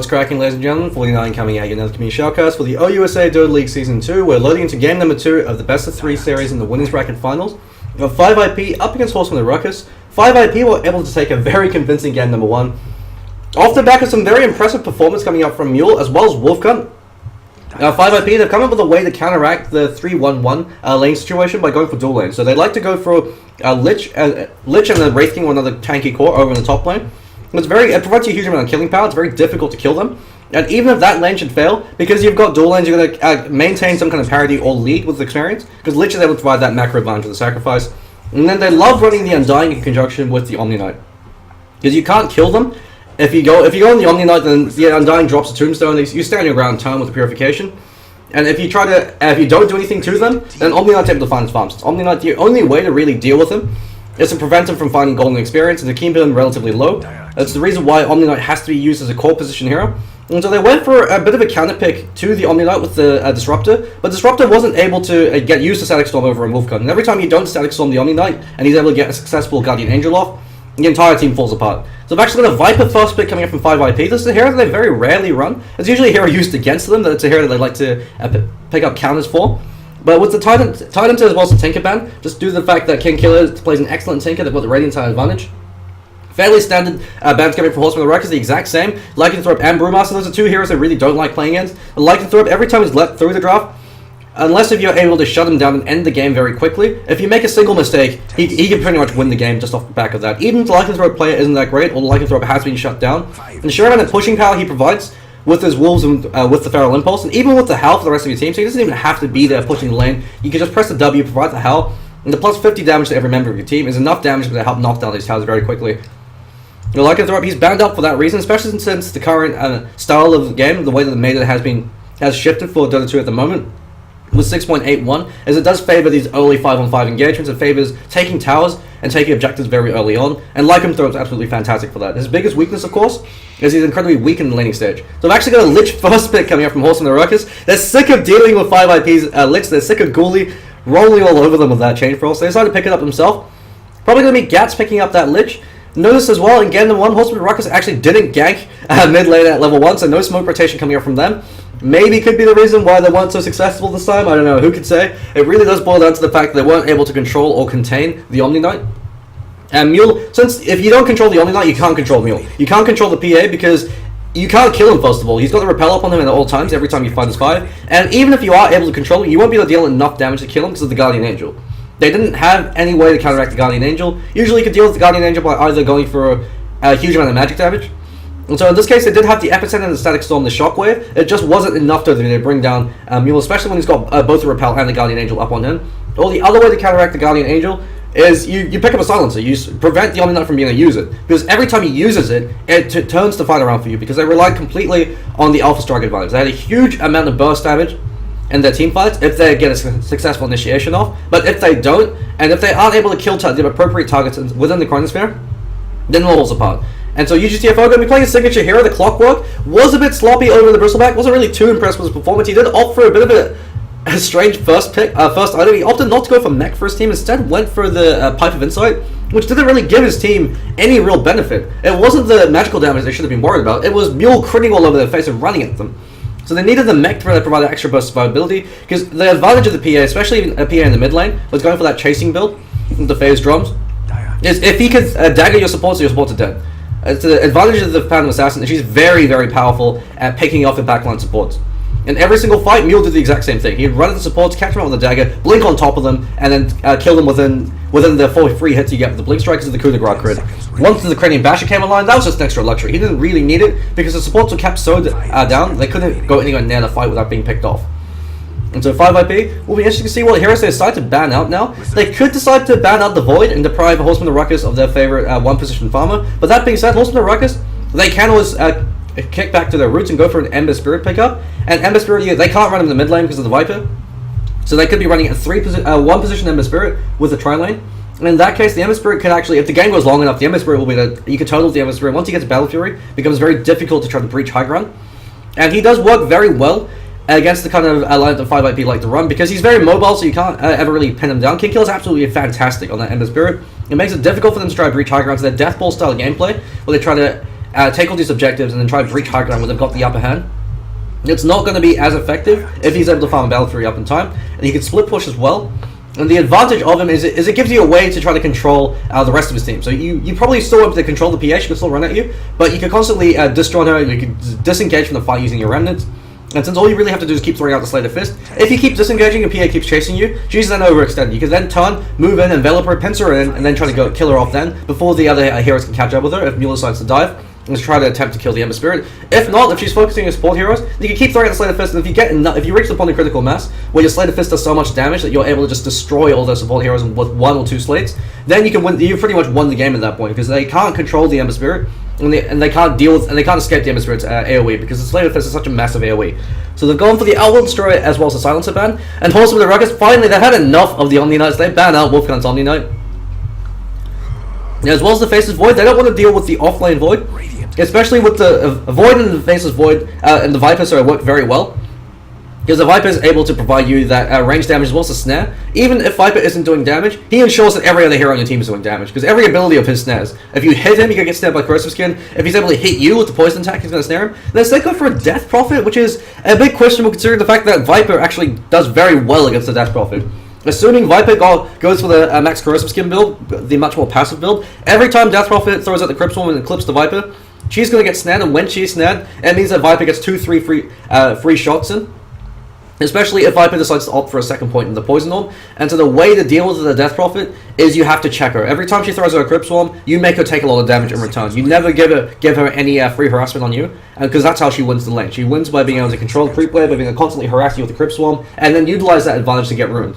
What's cracking, ladies and gentlemen? 49 coming at you another community shoutcast for the OUSA Dota League Season 2. We're loading into game number 2 of the best of 3 series in the winners bracket finals. We've got 5 IP up against Horsemen and Ruckus. 5 IP were able to take a very convincing game number 1. Off the back of some very impressive performance coming up from Mule as well as Wolfgun. 5 IP, they've come up with a way to counteract the 3-1-1 lane situation by going for dual lane. So they like to go for Lich and then Wraith King or another tanky core over in the top lane. It provides you a huge amount of killing power. It's very difficult to kill them. And even if that lane should fail, because you've got dual lanes, you're going to maintain some kind of parity or lead with experience, because Lich is able to provide that macro advantage with the sacrifice. And then they love running the Undying in conjunction with the Omni Knight. Because you can't kill them. If you go on the Omni Knight, then the Undying drops a tombstone, you stand your ground turn with the purification. And if you don't do anything to them, then Omni Knight's able to find his farms. It's Omni Knight, the only way to really deal with him is to prevent him from finding golden experience and to keep him relatively low. That's the reason why Omni Knight has to be used as a core position hero. And so they went for a bit of a counter pick to the Omni Knight with the Disruptor, but Disruptor wasn't able to get used to Static Storm over in Wolfgun. And every time you don't Static Storm the Omni Knight, and he's able to get a successful Guardian Angel off, the entire team falls apart. So I've actually got a Viper first pick coming up from 5 IP. This is a hero that they very rarely run. It's usually a hero used against them, that it's a hero that they like to pick up counters for. But with the Titan as well as the Tinker ban, just due to the fact that King Killer plays an excellent Tinker, they've got the Radiant Tide advantage. Fairly standard bans coming from Horsemen and Ruckus, the exact same. Lycanthrope and Brewmaster, those are two heroes I really don't like playing against. Lycanthrope, every time he's let through the draft, unless if you're able to shut him down and end the game very quickly, if you make a single mistake, he can pretty much win the game just off the back of that. Even the Lycanthrope player isn't that great, or the Lycanthrope has been shut down. And the sheer amount of pushing power he provides with his Wolves and with the Feral Impulse, and even with the Howl for the rest of your team, so he doesn't even have to be there pushing the lane. You can just press the W, provide the Howl, and the plus 50 damage to every member of your team is enough damage to help knock down these towers very quickly. The Lycanthrope, he's banned out for that reason, especially since the current style of the game, the way that the meta has shifted for Dota 2 at the moment, with 6.81, as it does favor these early 5-on-5 engagements. It favors taking towers and taking objectives very early on, and Lycanthrope is absolutely fantastic for that. His biggest weakness, of course, is he's incredibly weak in the laning stage. So I've actually got a Lich first pick coming up from Horsemen and Ruckus. They're sick of dealing with 5 IP's Lich, they're sick of Ghoulie rolling all over them with that chain frost, so they decided to pick it up themselves. Probably going to be Gats picking up that Lich. Notice as well, in game number 1, Horsemen and Ruckus actually didn't gank mid lane at level 1, so no smoke rotation coming up from them. Maybe could be the reason why they weren't so successful this time, I don't know, who could say? It really does boil down to the fact that they weren't able to control or contain the Omni Knight. And Mule, since if you don't control the Omni Knight, you can't control Mule. You can't control the PA because you can't kill him first of all. He's got the repel up on him at all times every time you find his fire. And even if you are able to control him, you won't be able to deal enough damage to kill him because of the Guardian Angel. They didn't have any way to counteract the Guardian Angel. Usually you could deal with the Guardian Angel by either going for a huge amount of magic damage. And so in this case, they did have the Epicenter and the Static Storm, the Shockwave. It just wasn't enough to bring down Mule, especially when he's got both the Repel and the Guardian Angel up on him. Or the other way to counteract the Guardian Angel is you pick up a Silencer. You prevent the Omni Knight from being able to use it. Because every time he uses it, it turns the fight around for you, because they relied completely on the Alpha Strike advantage. They had a huge amount of burst damage in their team fights if they get a successful initiation off. But if they don't, and if they aren't able to kill the appropriate targets within the Chronosphere, then it all falls apart. And so UGTFO going to be playing a signature hero. The Clockwork was a bit sloppy over the Bristleback. Wasn't really too impressed with his performance. He did opt for a bit of a strange first item. He opted not to go for mech for his team. Instead went for the Pipe of Insight, which didn't really give his team any real benefit. It wasn't the magical damage they should have been worried about. It was Mule critting all over their face and running at them. So they needed the mech to provide an extra burst survivability, because the advantage of the PA, especially a PA in the mid lane, was going for that chasing build with the phase drums. Is if he could dagger your supports, so your supports are dead. It's the advantage of the Phantom Assassin, and she's very, very powerful at picking off the backline supports. In every single fight, Mule did the exact same thing. He'd run at the supports, catch them out with a dagger, blink on top of them, and then kill them within the 4 free hits you get with the blink strikers of the coup de grace crit. Once the Cranium Basher came online, that was just an extra luxury. He didn't really need it because the supports were kept so down they couldn't go anywhere near the fight without being picked off. And so 5 IP will be interesting to see what heroes they decide to ban out now. They could decide to ban out the Void and deprive Horsemen and Ruckus of their favorite one position farmer. But that being said, Horsemen and Ruckus, they can always kick back to their roots and go for an Ember Spirit pickup. And Ember Spirit, they can't run in the mid lane because of the Viper. So they could be running a 1 position Ember Spirit with a tri lane. And in that case, the Ember Spirit could actually, if the game goes long enough, the Ember Spirit will be you can total the Ember Spirit. Once he gets Battle Fury, it becomes very difficult to try to breach high ground. And he does work very well against the kind of line that 5 IP like to run, because he's very mobile, so you can't ever really pin him down. King Kill is absolutely fantastic on that Ember Spirit. It makes it difficult for them to try to breach high ground to their Death Ball style gameplay, where they try to take all these objectives and then try to breach high ground where they've got the upper hand. It's not going to be as effective if he's able to farm Battle Fury up in time, and he can split push as well. And the advantage of him is it gives you a way to try to control the rest of his team. So you probably still able to control the PA, she can still run at you, but you can constantly destroy her, you can disengage from the fight using your remnants. And since all you really have to do is keep throwing out the Slater Fist, if you keep disengaging and PA keeps chasing you, she's then overextended. You can then turn, move in, envelop her, pincer her in, and then try to go kill her off then, before the other heroes can catch up with her if Mule decides to dive. Let's try to attempt to kill the Ember Spirit. If not, if she's focusing on support heroes, you can keep throwing out the Slater Fist, and if you reach the point of critical mass, where your Slater Fist does so much damage that you're able to just destroy all their support heroes with 1 or 2 slates, then you can win. You pretty much won the game at that point, because they can't control the Ember Spirit, and they can't deal with, and they can't escape the Ember Spirit's AoE, because the Slater Fist is such a massive AoE. So they've gone for the Outworld Destroyer as well as the Silencer ban, and Horsemen with the Ruckus, finally they've had enough of the Omni Knights, they ban out Wolfgun's Omni Knight. As well as the Faceless Void, they don't want to deal with the offlane Void, especially with the Void and the Faceless Void and the Viper, so it work very well. Because the Viper is able to provide you that range damage as well as the snare. Even if Viper isn't doing damage, he ensures that every other hero on your team is doing damage. Because every ability of his snares, if you hit him, you're going to get snared by Corrosive Skin. If he's able to hit you with the poison attack, he's going to snare him. Then they go for a Death Prophet, which is a big questionable considering the fact that Viper actually does very well against the Death Prophet. Assuming Viper goes for the max Corrosive Skin build, the much more passive build, every time Death Prophet throws out the Crypt Swarm and clips the Viper, she's going to get snared, and when she's snared, it means that Viper gets 2-3 free shots in. Especially if Viper decides to opt for a second point in the Poison Orb. And so the way to deal with the Death Prophet is you have to check her. Every time she throws out a Crypt Swarm, you make her take a lot of damage in return. You never give her any free harassment on you, because that's how she wins the lane. She wins by being able to control the creep wave, by being able to constantly harass you with the Crypt Swarm, and then utilize that advantage to get ruined.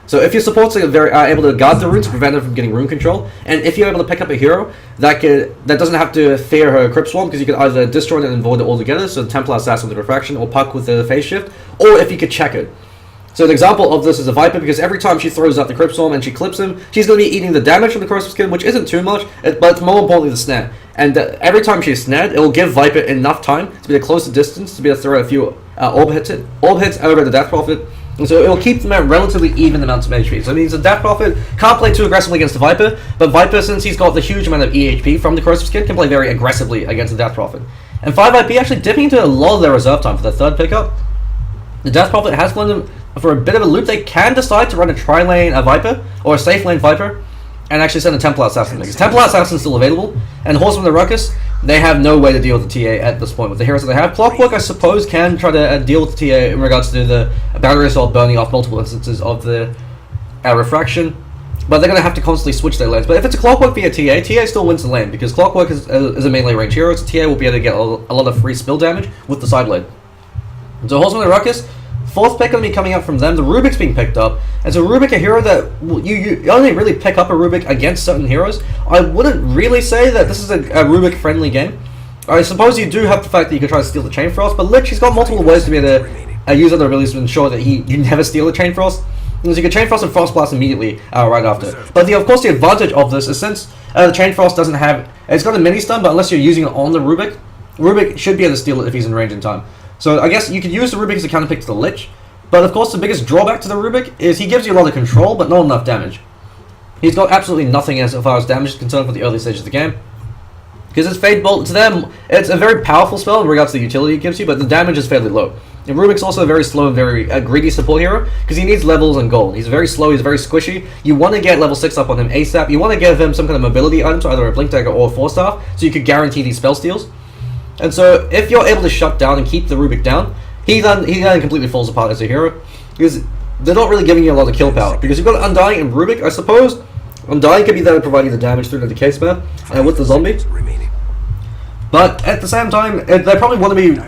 So if your supports are able to guard the runes to prevent them from getting rune control, and if you're able to pick up a hero that doesn't have to fear her Crypt Swarm, because you can either destroy it and void it altogether, so the Templar Assassin with the Refraction, or Puck with the Phase Shift, or if you could check it. So an example of this is a Viper, because every time she throws out the Crypt Swarm and she clips him, she's going to be eating the damage from the Corrosive Skin, which isn't too much, but it's more importantly the snare. And every time she's snared, it will give Viper enough time to be able to close the distance, to be able to throw a few orb hits over the Death Prophet. And so it will keep them at relatively even amounts of HP. So it means the Death Prophet can't play too aggressively against the Viper, but Viper, since he's got the huge amount of EHP from the Corrosive Skin, can play very aggressively against the Death Prophet. And 5IP actually dipping into a lot of their reserve time for the third pickup. The Death Prophet has won them for a bit of a loop. They can decide to run a tri-lane Viper, or a safe lane Viper, and actually send a Templar Assassin, because Templar Assassin is still available, and Horsemen with the Ruckus, they have no way to deal with the TA at this point with the heroes that they have. Clockwork, I suppose, can try to deal with the TA in regards to the Battery Assault burning off multiple instances of the Refraction, but they're going to have to constantly switch their lanes. But if it's a Clockwork via TA still wins the lane, because Clockwork is a melee range hero, so TA will be able to get a lot of free spill damage with the side lane. So Horsemen with the Ruckus, fourth pick going to be coming up from them. The Rubick's being picked up. And so Rubick, a hero that you only really pick up a Rubick against certain heroes. I wouldn't really say that this is a Rubick-friendly game. I suppose you do have the fact that you can try to steal the Chain Frost, but Lich, he's got multiple ways to be able to use other abilities to ensure that you never steal the Chain Frost. Because you can Chain Frost and Frost Blast immediately right after. But of course the advantage of this is since the Chain Frost doesn't have... It's got a mini-stun, but unless you're using it on the Rubick, Rubick should be able to steal it if he's in range in time. So I guess you could use the Rubick as a counterpick to the Lich. But of course the biggest drawback to the Rubick is he gives you a lot of control, but not enough damage. He's got absolutely nothing as far as damage is concerned for the early stages of the game. Because it's Fade Bolt, to them, it's a very powerful spell in regards to the utility it gives you, but the damage is fairly low. And Rubick's also a very slow and very greedy support hero, because he needs levels and gold. He's very slow, he's very squishy. You want to get level 6 up on him ASAP. You want to give him some kind of mobility item, so either a Blink Dagger or a Force Staff, so you could guarantee these spell steals. And so if you're able to shut down and keep the Rubick down, he then completely falls apart as a hero, because they're not really giving you a lot of kill power. Because you've got Undying and Rubick, I suppose. Undying could be there to provide you the damage through the decay spell with the zombie. But at the same time, they probably want to be...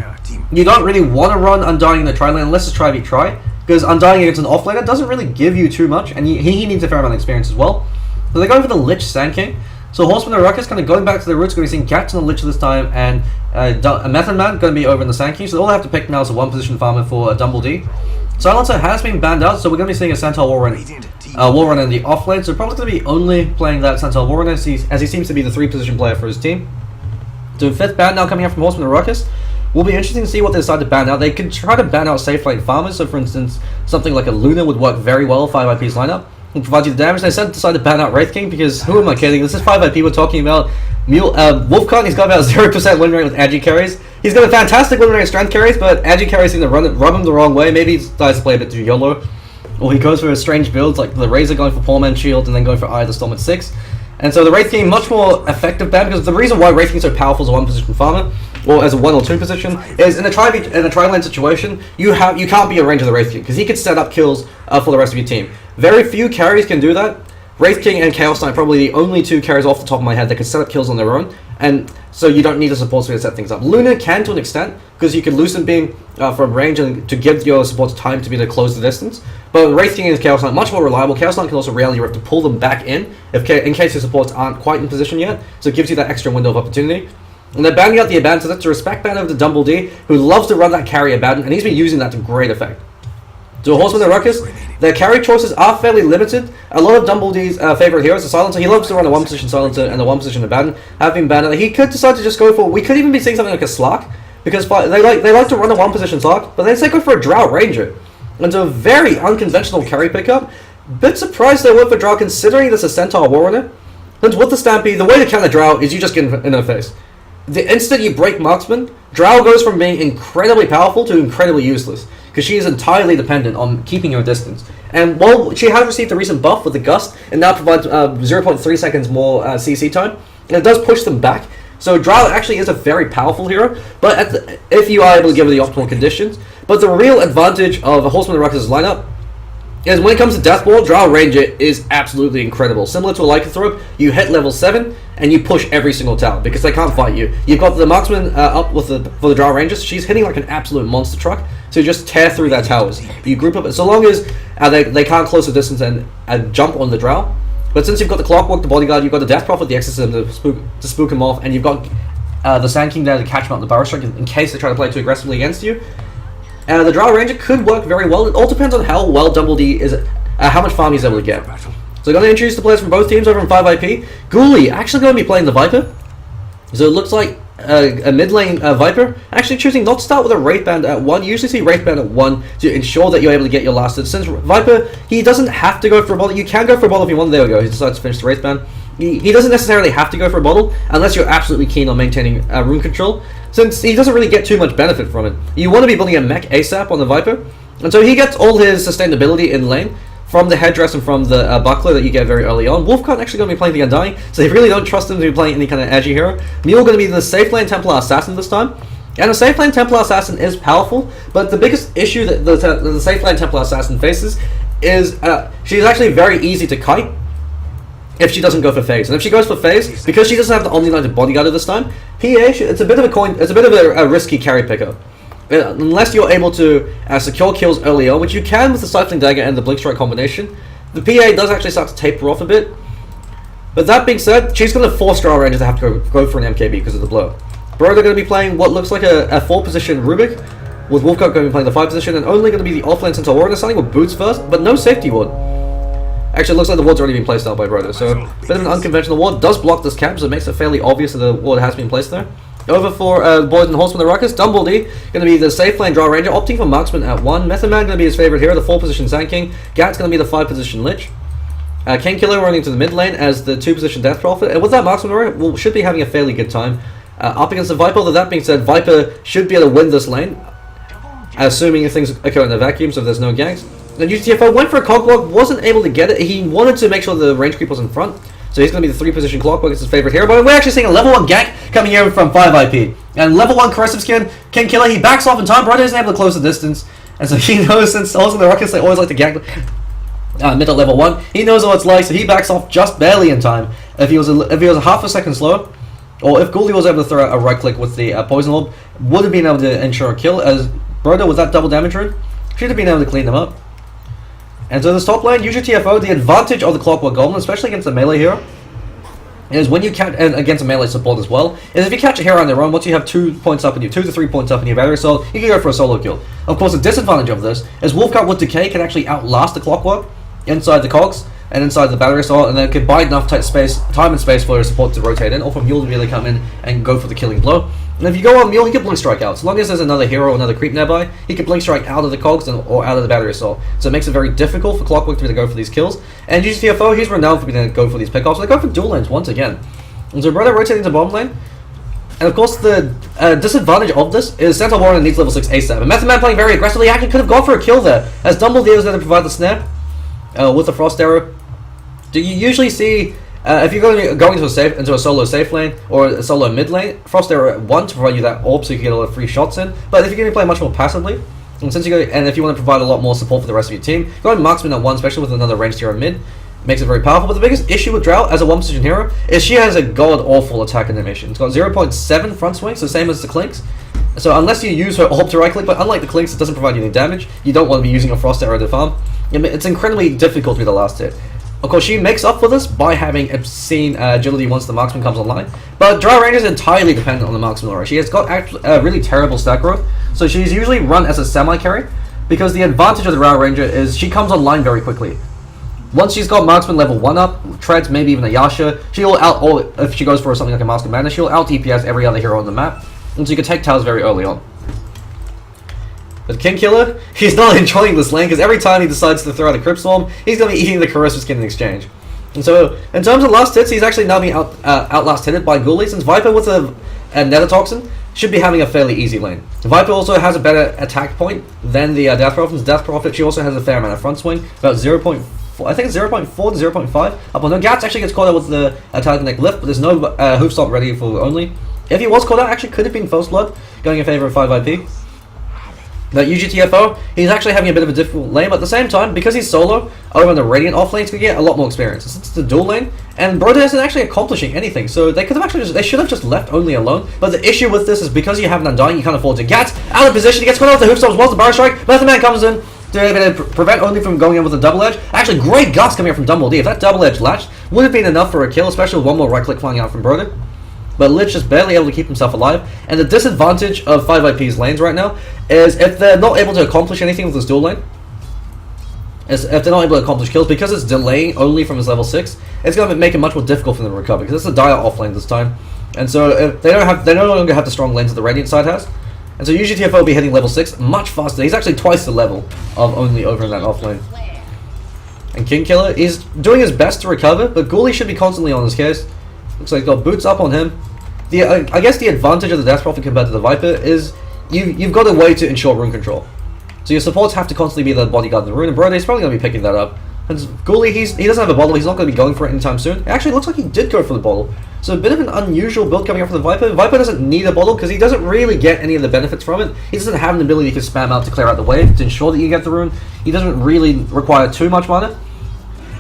You don't really want to run Undying in the tri-lane unless it's try-v-try, because Undying against an off-laner doesn't really give you too much, and he needs a fair amount of experience as well. So they're going for the Lich Sand King. So Horsemen and Ruckus kind of going back to their roots, going to be seeing Captain and Lich this time, and a Method Man going to be over in the Sand King, so all they have to pick now is a one-position farmer for a Dumble D. Silencer has been banned out, so we're going to be seeing a Centaur Warrunner in the off-lane, so probably going to be only playing that Centaur Warrunner as he seems to be the 3-position player for his team. So 5th ban now coming out from Horsemen and Ruckus. Will be interesting to see what they decide to ban out. They could try to ban out safe lane farmers, so for instance, something like a Luna would work very well, 5IP's lineup. Will provide you the damage. They decide to ban out Wraith King because who am I kidding? This is 5IP we're talking about. Wolfcon, he's got about 0% win rate with agi carries. He's got a fantastic win rate of strength carries, but agi carries seem to rub him the wrong way. Maybe he decides to play a bit too YOLO. Or he goes for strange builds like the Razor going for Poor Man's Shield and then going for Eye of the Storm at 6. And so the Wraith King, much more effective ban, because the reason why Wraith King is so powerful as a 1-position farmer, or as a 1 or 2 position, is in a tri-lane situation, you can't be a Ranger of the Wraith King, because he could set up kills for the rest of your team. Very few carries can do that. Wraith King and Chaos Knight are probably the only 2 carries off the top of my head that can set up kills on their own, and so you don't need a support sphere to set things up. Luna can to an extent, because you can Lucent Beam from range and to give your supports time to be able to close the distance. But Wraith King and Chaos Knight much more reliable. Chaos Knight can also Reality Rift to pull them back in in case your supports aren't quite in position yet, so it gives you that extra window of opportunity. And they're banning out the Abaddon, so that's a respect ban over to Dumble D, who loves to run that carry Abaddon, and he's been using that to great effect. To Horsemen and Ruckus, their carry choices are fairly limited. A lot of Dumble D's favourite heroes, the Silencer, he loves to run a 1-position Silencer and a 1-position Abaddon, have been banned. He could decide to just go for, we could even be seeing something like a Slark, because they like to run a 1-position Slark, but they say go for a Drow Ranger. And so a very unconventional carry pickup. Bit surprised they went for Drow considering this is Centaur Warrunner. Since with the Stampede, the way to counter Drow is you just get in her face. The instant you break Marksman, Drow goes from being incredibly powerful to incredibly useless, because she is entirely dependent on keeping your distance. And while she has received a recent buff with the Gust, and now provides 0.3 seconds more CC time, and it does push them back. So Drow actually is a very powerful hero, but if you are able to give her the optimal conditions. But the real advantage of a Horseman and Ruckus lineup is when it comes to Death Ball, Drow Ranger is absolutely incredible. Similar to a Lycanthrope, you hit level 7 and you push every single tower because they can't fight you. You've got the Marksman up for the Drow Rangers. She's hitting like an absolute monster truck, so you just tear through their towers. You group up, so long as they can't close the distance and jump on the Drow. But since you've got the Clockwork, the Bodyguard, you've got the Death Prophet, the Exorcism to spook him off, and you've got the Sand King there to catch him out in the Barrow Strike in case they try to play too aggressively against you. The Drow Ranger could work very well. It all depends on how well Dumble D is, how much farm he's able to get. So I'm going to introduce the players from both teams over in 5IP. Ghoulie actually going to be playing the Viper. So it looks like a mid lane Viper, actually choosing not to start with a Wraith Band at 1. You usually see Wraith Band at 1 to ensure that you're able to get your last hit. Since Viper, he doesn't have to go for a bottle. You can go for a bottle if you want. There we go. He decides to finish the Wraith Band. He doesn't necessarily have to go for a bottle unless you're absolutely keen on maintaining rune control, since he doesn't really get too much benefit from it. You want to be building a mech ASAP on the Viper, and so he gets all his sustainability in lane from the headdress and from the buckler that you get very early on. Wolfcon actually going to be playing the Undying, so they really don't trust him to be playing any kind of edgy hero. Mule going to be the safe lane Templar Assassin this time. And a safe lane Templar Assassin is powerful, but the biggest issue that the safe lane Templar Assassin faces is she's actually very easy to kite if she doesn't go for phase. And if she goes for phase, because she doesn't have the Omni-Knighted Bodyguard at this time, it's a bit of a risky carry pickup. Unless you're able to secure kills early on, which you can with the Stifling Dagger and the Blink Strike combination, the PA does actually start to taper off a bit. But that being said, she's going to force Drow Ranger to have to go for an MKB because of the blow. Bro, they're going to be playing what looks like a 4-position Rubick, with Wolfcock going to be playing the 5 position, and only going to be the offlane Centaur Warrunner, starting with boots first, but no safety ward. Actually, it looks like the ward's already been placed out by Broder, so a bit of an unconventional ward. Does block this camp, so it makes it fairly obvious that the ward has been placed there. Over for boys and Horsemen, the Ruckus. Dumble D going to be the safe lane Drow Ranger, opting for Marksman at 1. Method Man going to be his favourite hero, the 4-position Sand King. Gat's going to be the 5-position Lich. King Killer running to the mid lane as the 2-position Death Prophet. And with that Marksman, should be having a fairly good time up against the Viper. Although that being said, Viper should be able to win this lane, assuming if things occur in a vacuum, so if there's no ganks. Then UGTFO went for a Clockwork, wasn't able to get it. He wanted to make sure the range creep was in front, so he's going to be the 3-position Clockwork. It's his favorite hero. But we're actually seeing a level 1 gank coming here from 5IP. And level 1 Corrosive Skin, King Killer, he backs off in time. Brother isn't able to close the distance. And so he knows, since also the Ruckus, they always like to gank mid at level 1. He knows what it's like, so he backs off just barely in time. If he was a half a second slower, or if Ghoulie was able to throw a right click with the Poison Orb, would have been able to ensure a kill, as Broder with that double damage rune should have been able to clean them up. And so this top lane, UGTFO, the advantage of the Clockwork Goblin, especially against a melee hero, is when you catch, and against a melee support as well, is if you catch a hero on their own, once you have 2 points up in you, 2 to 3 points up in your battery assault, you can go for a solo kill. Of course, the disadvantage of this is Wolfcut with Decay can actually outlast the Clockwork inside the cogs and inside the battery assault, and then it can buy enough time and space for your support to rotate in, or for Mule to really come in and go for the killing blow. And if you go on Mule, he can Blink Strike out. As long as there's another hero or another creep nearby, he can Blink Strike out of the cogs or out of the battery assault. So it makes it very difficult for Clockwork to go for these kills. And UGTFO, he's renowned for being able to go for these pickoffs. So they go for dual lanes once again. And so Brother rotating to bottom lane. And of course, the disadvantage of this is Centaur Warrunner needs level 6 ASAP. And Method Man playing very aggressively actually could have gone for a kill there, as Dumbledore was there to provide the snare with the Frost Arrow. Do you usually see, if you're going into a solo safe lane or a solo mid lane, Frost Arrow at 1 to provide you that orb so you can get a lot of free shots in. But if you're going to play much more passively, and if you want to provide a lot more support for the rest of your team, going Marksman at 1, especially with another ranged hero mid, makes it very powerful. But the biggest issue with Drow as a one-position hero is she has a god-awful attack animation. It's got 0.7 front swing, so same as the Clinks. So unless you use her orb to right-click, but unlike the Clinks, it doesn't provide you any damage, you don't want to be using a Frost Arrow to farm. It's incredibly difficult to be the last hit. Of course, she makes up for this by having obscene agility once the Marksman comes online. But Drow Ranger is entirely dependent on the Marksman aura. She has got really terrible stat growth, so she's usually run as a semi-carry, because the advantage of the Drow Ranger is she comes online very quickly. Once she's got Marksman level 1 up, Treads, maybe even a Yasha, she'll or if she goes for something like a Mask of Madness, she'll out-DPS every other hero on the map, and so you can take towers very early on. But King Killer, he's not enjoying this lane, because every time he decides to throw out a Crypt Swarm, he's going to be eating the Charisma skin in exchange. And so, in terms of last hits, he's actually now being outlast hitted by Ghoulie, since Viper with a Nether Toxin should be having a fairly easy lane. Viper also has a better attack point than the Death Prophet. Death Prophet, she also has a fair amount of front swing, about 0.4. I think it's 0.4 to 0.5 up on her. Gats actually gets caught out with the Telekinetic Lift, but there's no Hoof Stomp ready for only. If he was caught out, actually could have been First Blood, going in favor of 5 IP. But UGTFO, he's actually having a bit of a difficult lane, but at the same time, because he's solo, over on the Radiant off lane, he's going to get a lot more experience. Since it's the dual lane, and Broder isn't actually accomplishing anything, so they could have actually they should have just left only alone. But the issue with this is because you have an Undying, you can't afford to. Gats out of position, he gets caught out with the Hoof Stomps, was the Barrow Strike, Method Man comes in, to prevent only from going in with a double edge. Actually, great gust coming out from Dumbledore. If that double edge latched, would have been enough for a kill, especially with one more right click flying out from Broder. But Lich is barely able to keep himself alive. And the disadvantage of 5IP's lanes right now is if they're not able to accomplish anything with this dual lane, if they're not able to accomplish kills, because it's delaying only from his level 6, it's going to make it much more difficult for them to recover, because it's a dire off lane this time. And so if they no longer have the strong lanes that the Radiant side has. And so UGTFO will be hitting level 6 much faster. He's actually twice the level of only over in that offlane. And King Killer is doing his best to recover, but Ghoulie should be constantly on his case. Looks like he's got boots up on him. I guess the advantage of the Death Prophet compared to the Viper is you've got a way to ensure rune control. So your supports have to constantly be the bodyguard in the rune, and Brody's probably going to be picking that up. And Ghoulie, he doesn't have a bottle, he's not going to be going for it anytime soon. It actually looks like he did go for the bottle. So a bit of an unusual build coming up for the Viper. Viper doesn't need a bottle because he doesn't really get any of the benefits from it. He doesn't have an ability to spam out to clear out the wave to ensure that you get the rune. He doesn't really require too much mana.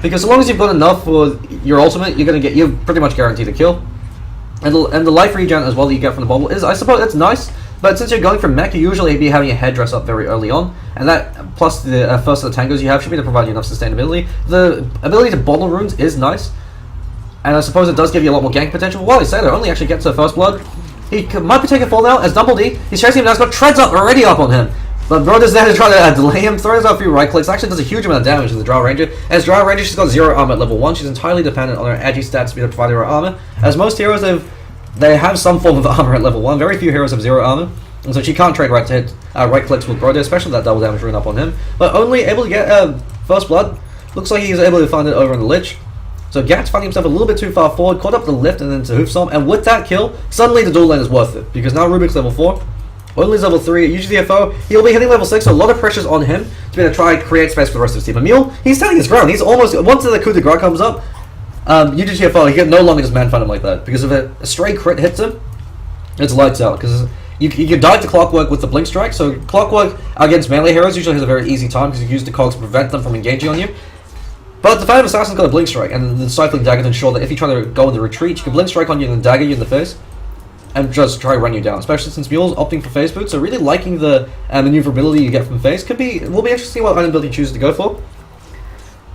Because as long as you've got enough for your ultimate, you're pretty much guaranteed a kill. And the life regen as well that you get from the bottle is, I suppose, that's nice. But since you're going for mech, you usually be having a headdress up very early on, and that plus the first of the tangos you have should be to provide you enough sustainability. The ability to bottle runes is nice, and I suppose it does give you a lot more gank potential. While he's there, only actually gets to first blood. He might be taking full now as Dumbledore. He's chasing him down. He's got treads up already up on him. But Broder's there to try to delay him, throws out a few right clicks, actually does a huge amount of damage to the Drow Ranger. As Drow Ranger, she's got 0 armor at level 1. She's entirely dependent on her agi stats to be able to provide her armor. As most heroes they have some form of armor at level 1. Very few heroes have 0 armor. And so she can't trade right clicks with Broder, especially that double damage rune up on him. But only able to get first blood. Looks like he's able to find it over on the Lich. So Gat's finding himself a little bit too far forward, caught up the lift and then to Hoof Stomp. And with that kill, suddenly the dual lane is worth it. Because now Rubick's level 4. Only's level 3 at UGTFO. He'll be hitting level 6, so a lot of pressure's on him to be able to try and create space for the rest of his team. Emil, he's standing his ground. He's almost, once the coup de grace comes up, UGTFO, he can no longer just man-fight him like that. Because if a stray crit hits him, it's lights out. Because you can dive to Clockwork with the Blink Strike, so Clockwork against melee heroes usually has a very easy time because you use the cogs to prevent them from engaging on you. But the Phantom Assassin's got a Blink Strike and the Cycling Dagger to ensure that if you try to go into retreat, you can Blink Strike on you and dagger you in the face and just try to run you down, especially since Mule's opting for Phase Boots, so really liking the maneuverability you get from Phase. Will be interesting what item build he chooses to go for.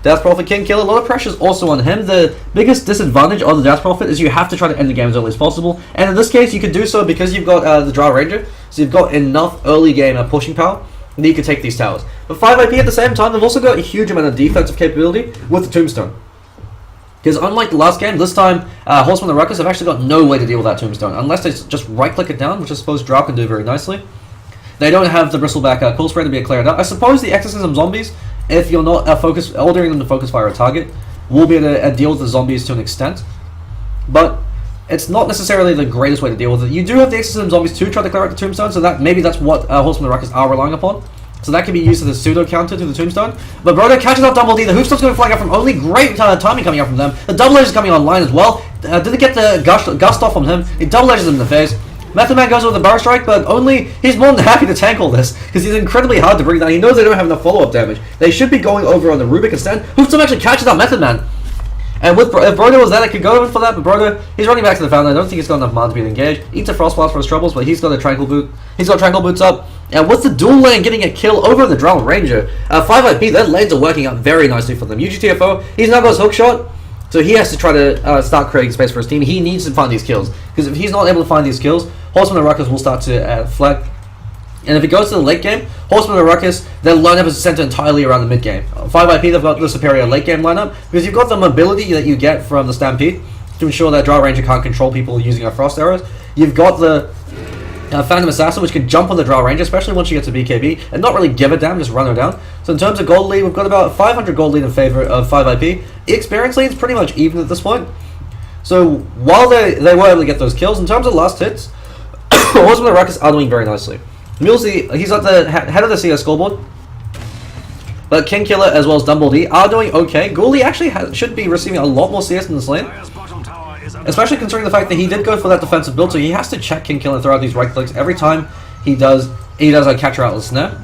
Death Prophet, King Killer, a lot of pressure is also on him. The biggest disadvantage of the Death Prophet is you have to try to end the game as early as possible, and in this case you can do so because you've got the Drow Ranger, so you've got enough early game pushing power that you can take these towers. But 5IP at the same time, they've also got a huge amount of defensive capability with the Tombstone. Because unlike the last game, this time Horsemen and Ruckus have actually got no way to deal with that Tombstone, unless they just right-click it down, which I suppose Drow can do very nicely. They don't have the Bristleback Cool Spray to be cleared out. I suppose the Exorcism Zombies, if you're not ordering them to focus fire a target, will be able to deal with the zombies to an extent. But it's not necessarily the greatest way to deal with it. You do have the Exorcism Zombies to try to clear out the Tombstone, so that maybe that's what Horsemen of the Ruckus are relying upon. So that can be used as a pseudo counter to the Tombstone. But Brodo catches up Double D. The Hoofstone's going to flag out from only. Great timing coming out from them. The Double Edge is coming online as well. Didn't get the gust off on him. He Double Edges him in the face. Method Man goes with the Burrow Strike, but only he's more than happy to tank all this because he's incredibly hard to bring down. He knows they don't have enough follow-up damage. They should be going over on the Rubick instead. Hoofstone actually catches out Method Man. And with if Brodo was there, they could go in for that, but Brodo, he's running back to the fountain. I don't think he's got enough mana to be engaged. Eats a Frost Blast for his troubles, but he's got a Tranquil Boot. He's got Tranquil Boots up. And with the dual lane getting a kill over the Drow Ranger, 5 IP, their lanes are working out very nicely for them. UGTFO, he's now got his hook shot, so he has to try to start creating space for his team. He needs to find these kills, because if he's not able to find these kills, Horsemen and Ruckus will start to flag. And if it goes to the late game, Horsemen and Ruckus, their lineup is centered entirely around the mid game. 5 IP, they've got the superior late game lineup, because you've got the mobility that you get from the Stampede to ensure that Drow Ranger can't control people using our Frost arrows. You've got the Phantom Assassin, which can jump on the Drow Ranger, especially once you get to BKB, and not really give a damn, just run her down. So in terms of gold lead, we've got about 500 gold lead in favor of 5 IP. Experience lead is pretty much even at this point. So while they were able to get those kills, in terms of last hits, Horsemen and Ruckus are doing very nicely. Mulesy, he's at the head of the CS scoreboard, but King Killer as well as Dumble D are doing okay. Ghoulie actually should be receiving a lot more CS in this lane, especially considering the fact that he did go for that defensive build, so he has to check King Killer and throw out these right clicks every time he does a catcher out with snare.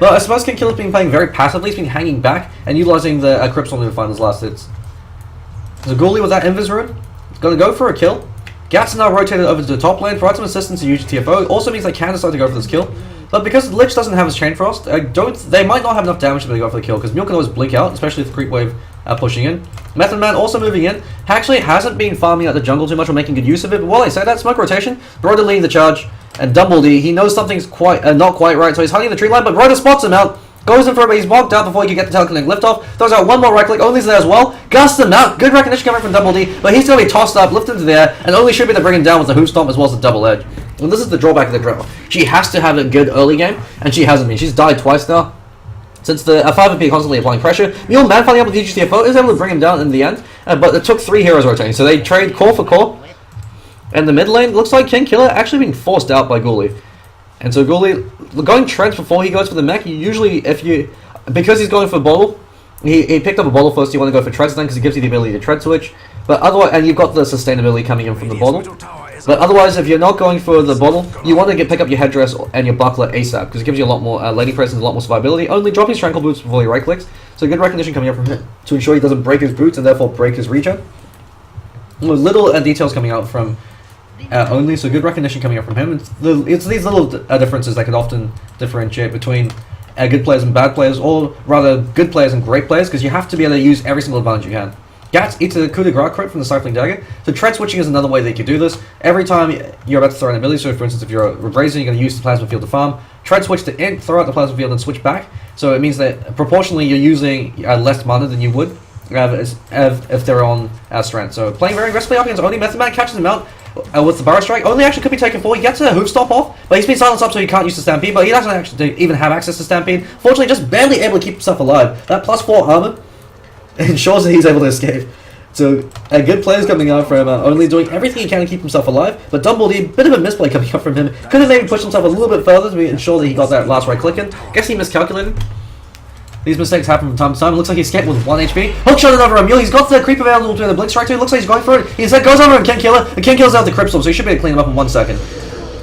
But I suppose King Killer's been playing very passively. He's been hanging back and utilizing the Cryptstorm to find his last hits. So Ghoulie with that Invis Rune, going to go for a kill. Gats are now rotated over to the top lane, provide some assistance to UGTFO. Also means they can decide to go for this kill. But because Lich doesn't have his Chain Frost, they might not have enough damage to be able to go for the kill, because Mule can always blink out, especially with the Creep Wave pushing in. Method Man also moving in. Actually hasn't been farming out the jungle too much or making good use of it, but while I say that, Smoke Rotation, Broder leading the charge, and Dumbledy, he knows something's not quite right, so he's hunting the tree line, but Broder spots him out. Goes in for it, but he's marked out before he can get the Teleconnect lift off. Throws out one more right click, only's there as well. Gusts him out. Good recognition coming from Double D, but he's going to be tossed up, lifted into the air, and only should be to bring him down with the Hoof Stomp as well as the Double Edge. And this is the drawback of the Drow. She has to have a good early game, and she hasn't been. She's died twice now, since the 5 MP constantly applying pressure. Mule Man finally able to UGTFO, is able to bring him down in the end, but it took 3 heroes rotating, so they trade core for core. And the mid lane looks like King Killer actually being forced out by Ghoulie. And so Ghoulie, going Trench before he goes for the mech, because he's going for bottle, he picked up a bottle first. You want to go for treads then because it gives you the ability to tread switch. But otherwise, and you've got the sustainability coming in from the bottle. But otherwise, if you're not going for the bottle, you want to pick up your headdress and your buckler ASAP because it gives you a lot more lady presence, a lot more survivability. Only drop his Tranquil Boots before he right clicks. So good recognition coming up from him to ensure he doesn't break his boots and therefore break his regen. Little details coming out from only, so good recognition coming up from him. It's these little differences that can often differentiate between good players and bad players, or rather good players and great players, because you have to be able to use every single advantage you can. Gats eats a coup de grace crit from the Stifling Dagger, so tread switching is another way that you can do this. Every time you're about to throw an ability, so for instance if you're a Brazen, you're going to use the Plasma Field to farm, tread switch to int, throw out the Plasma Field and switch back, so it means that proportionally you're using less mana than you would if they're on strength. So playing very aggressively up against only Method Man, catches him out with the Burrow Strike. Only actually could be taken for. He gets a Hoof Stomp off, but he's been silenced up so he can't use the Stampede, but he doesn't actually even have access to Stampede. Fortunately, just barely able to keep himself alive. That +4 armor ensures that he's able to escape. So a good play is coming out from only doing everything he can to keep himself alive, but Dumbledy, bit of a misplay coming up from him. Could have maybe pushed himself a little bit further to ensure that he got that last right click in. Guess he miscalculated. These mistakes happen from time to time. It looks like he's escaped with 1 HP. Hookshot it over a Mule. He's got the creep available to the Blink Strike too. It looks like he's going for it. He instead goes over and King Killer. The King Killer's out the Cryptstorm, so he should be able to clean him up in 1 second.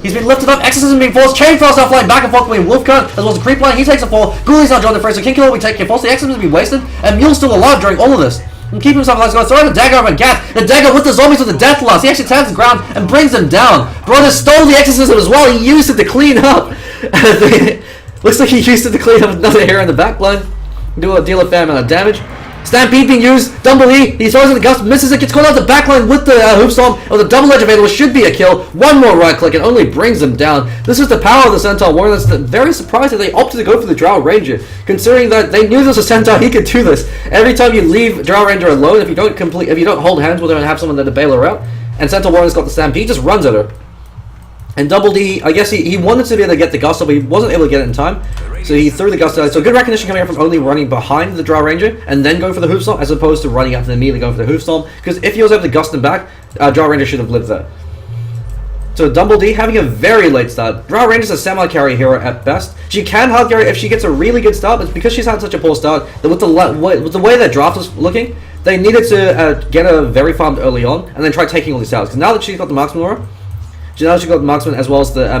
He's been lifted up. Exorcism being forced. Chain Frost now flying back and forth between Wolfcut as well as the Creep Line. He takes a fall. Ghoulie's not joined the fray, so King Killer will be taking a fall. The Exorcism will be wasted, and Mule's still alive during all of this. And keep himself alive. He's going to throw the dagger over Gat. The dagger with the zombies with the death loss. He actually turns the ground and brings them down. Brother stole the Exorcism as well. He used it to clean up. Looks like he used it to clean up another hero in the back line. Deal a fair amount of damage. Stampede being used. Dumbledy, he throws in the gust, misses it, gets caught out the backline with the Hoof Stomp. Oh, the Double Edge available should be a kill. One more right click and only brings them down. This is the power of the Centaur Warrior. That's very surprised that they opted to go for the Drow Ranger, considering that they knew this was a Centaur, he could do this. Every time you leave Drow Ranger alone, if you don't hold hands with her and have someone there to bail her out, and Centaur Warrior's got the Stampede, he just runs at her. And Double D, I guess he wanted to be able to get the gust up, but he wasn't able to get it in time. So he threw the gust out. So good recognition coming out from only running behind the Drow Ranger and then going for the hoof stomp as opposed to running up and immediately going for the hoof stomp. Because if he was able to gust him back, Drow Ranger should have lived there. So Dumble D having a very late start. Drow Ranger's a semi-carry hero at best. She can hard carry if she gets a really good start, but because she's had such a poor start, that with the way their draft was looking, they needed to get her very farmed early on and then try taking all these towers. Because now that she's got the Marksman aura, now she's got the Marksman as well as the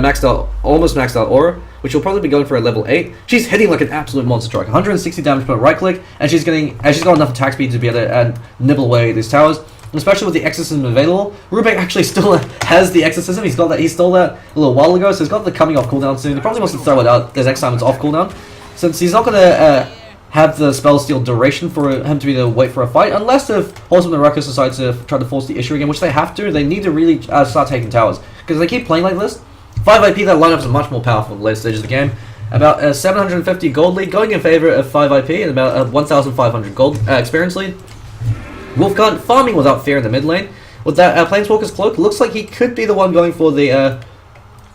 almost maxed out aura, which will probably be going for a level 8. She's hitting like an absolute monster truck. 160 damage per right click, and she's got enough attack speed to be able to nibble away these towers. Especially with the exorcism available. Rubick actually still has the exorcism. He stole that a little while ago, so he's got the coming off cooldown soon. He probably wants to throw it out because next time it's off cooldown, since he's not going to have the spell steal duration for him to be able to wait for a fight, unless if Horsemen and Ruckus decide to try to force the issue again, which they have to. They need to really start taking towers, because they keep playing like this. 5 IP, that lineup is much more powerful in the later stages of the game. About 750 gold lead going in favor of 5 IP, and about 1,500 gold experience lead. Wolfguard farming without fear in the mid lane. With that Planeswalker's Cloak, looks like he could be the one going for the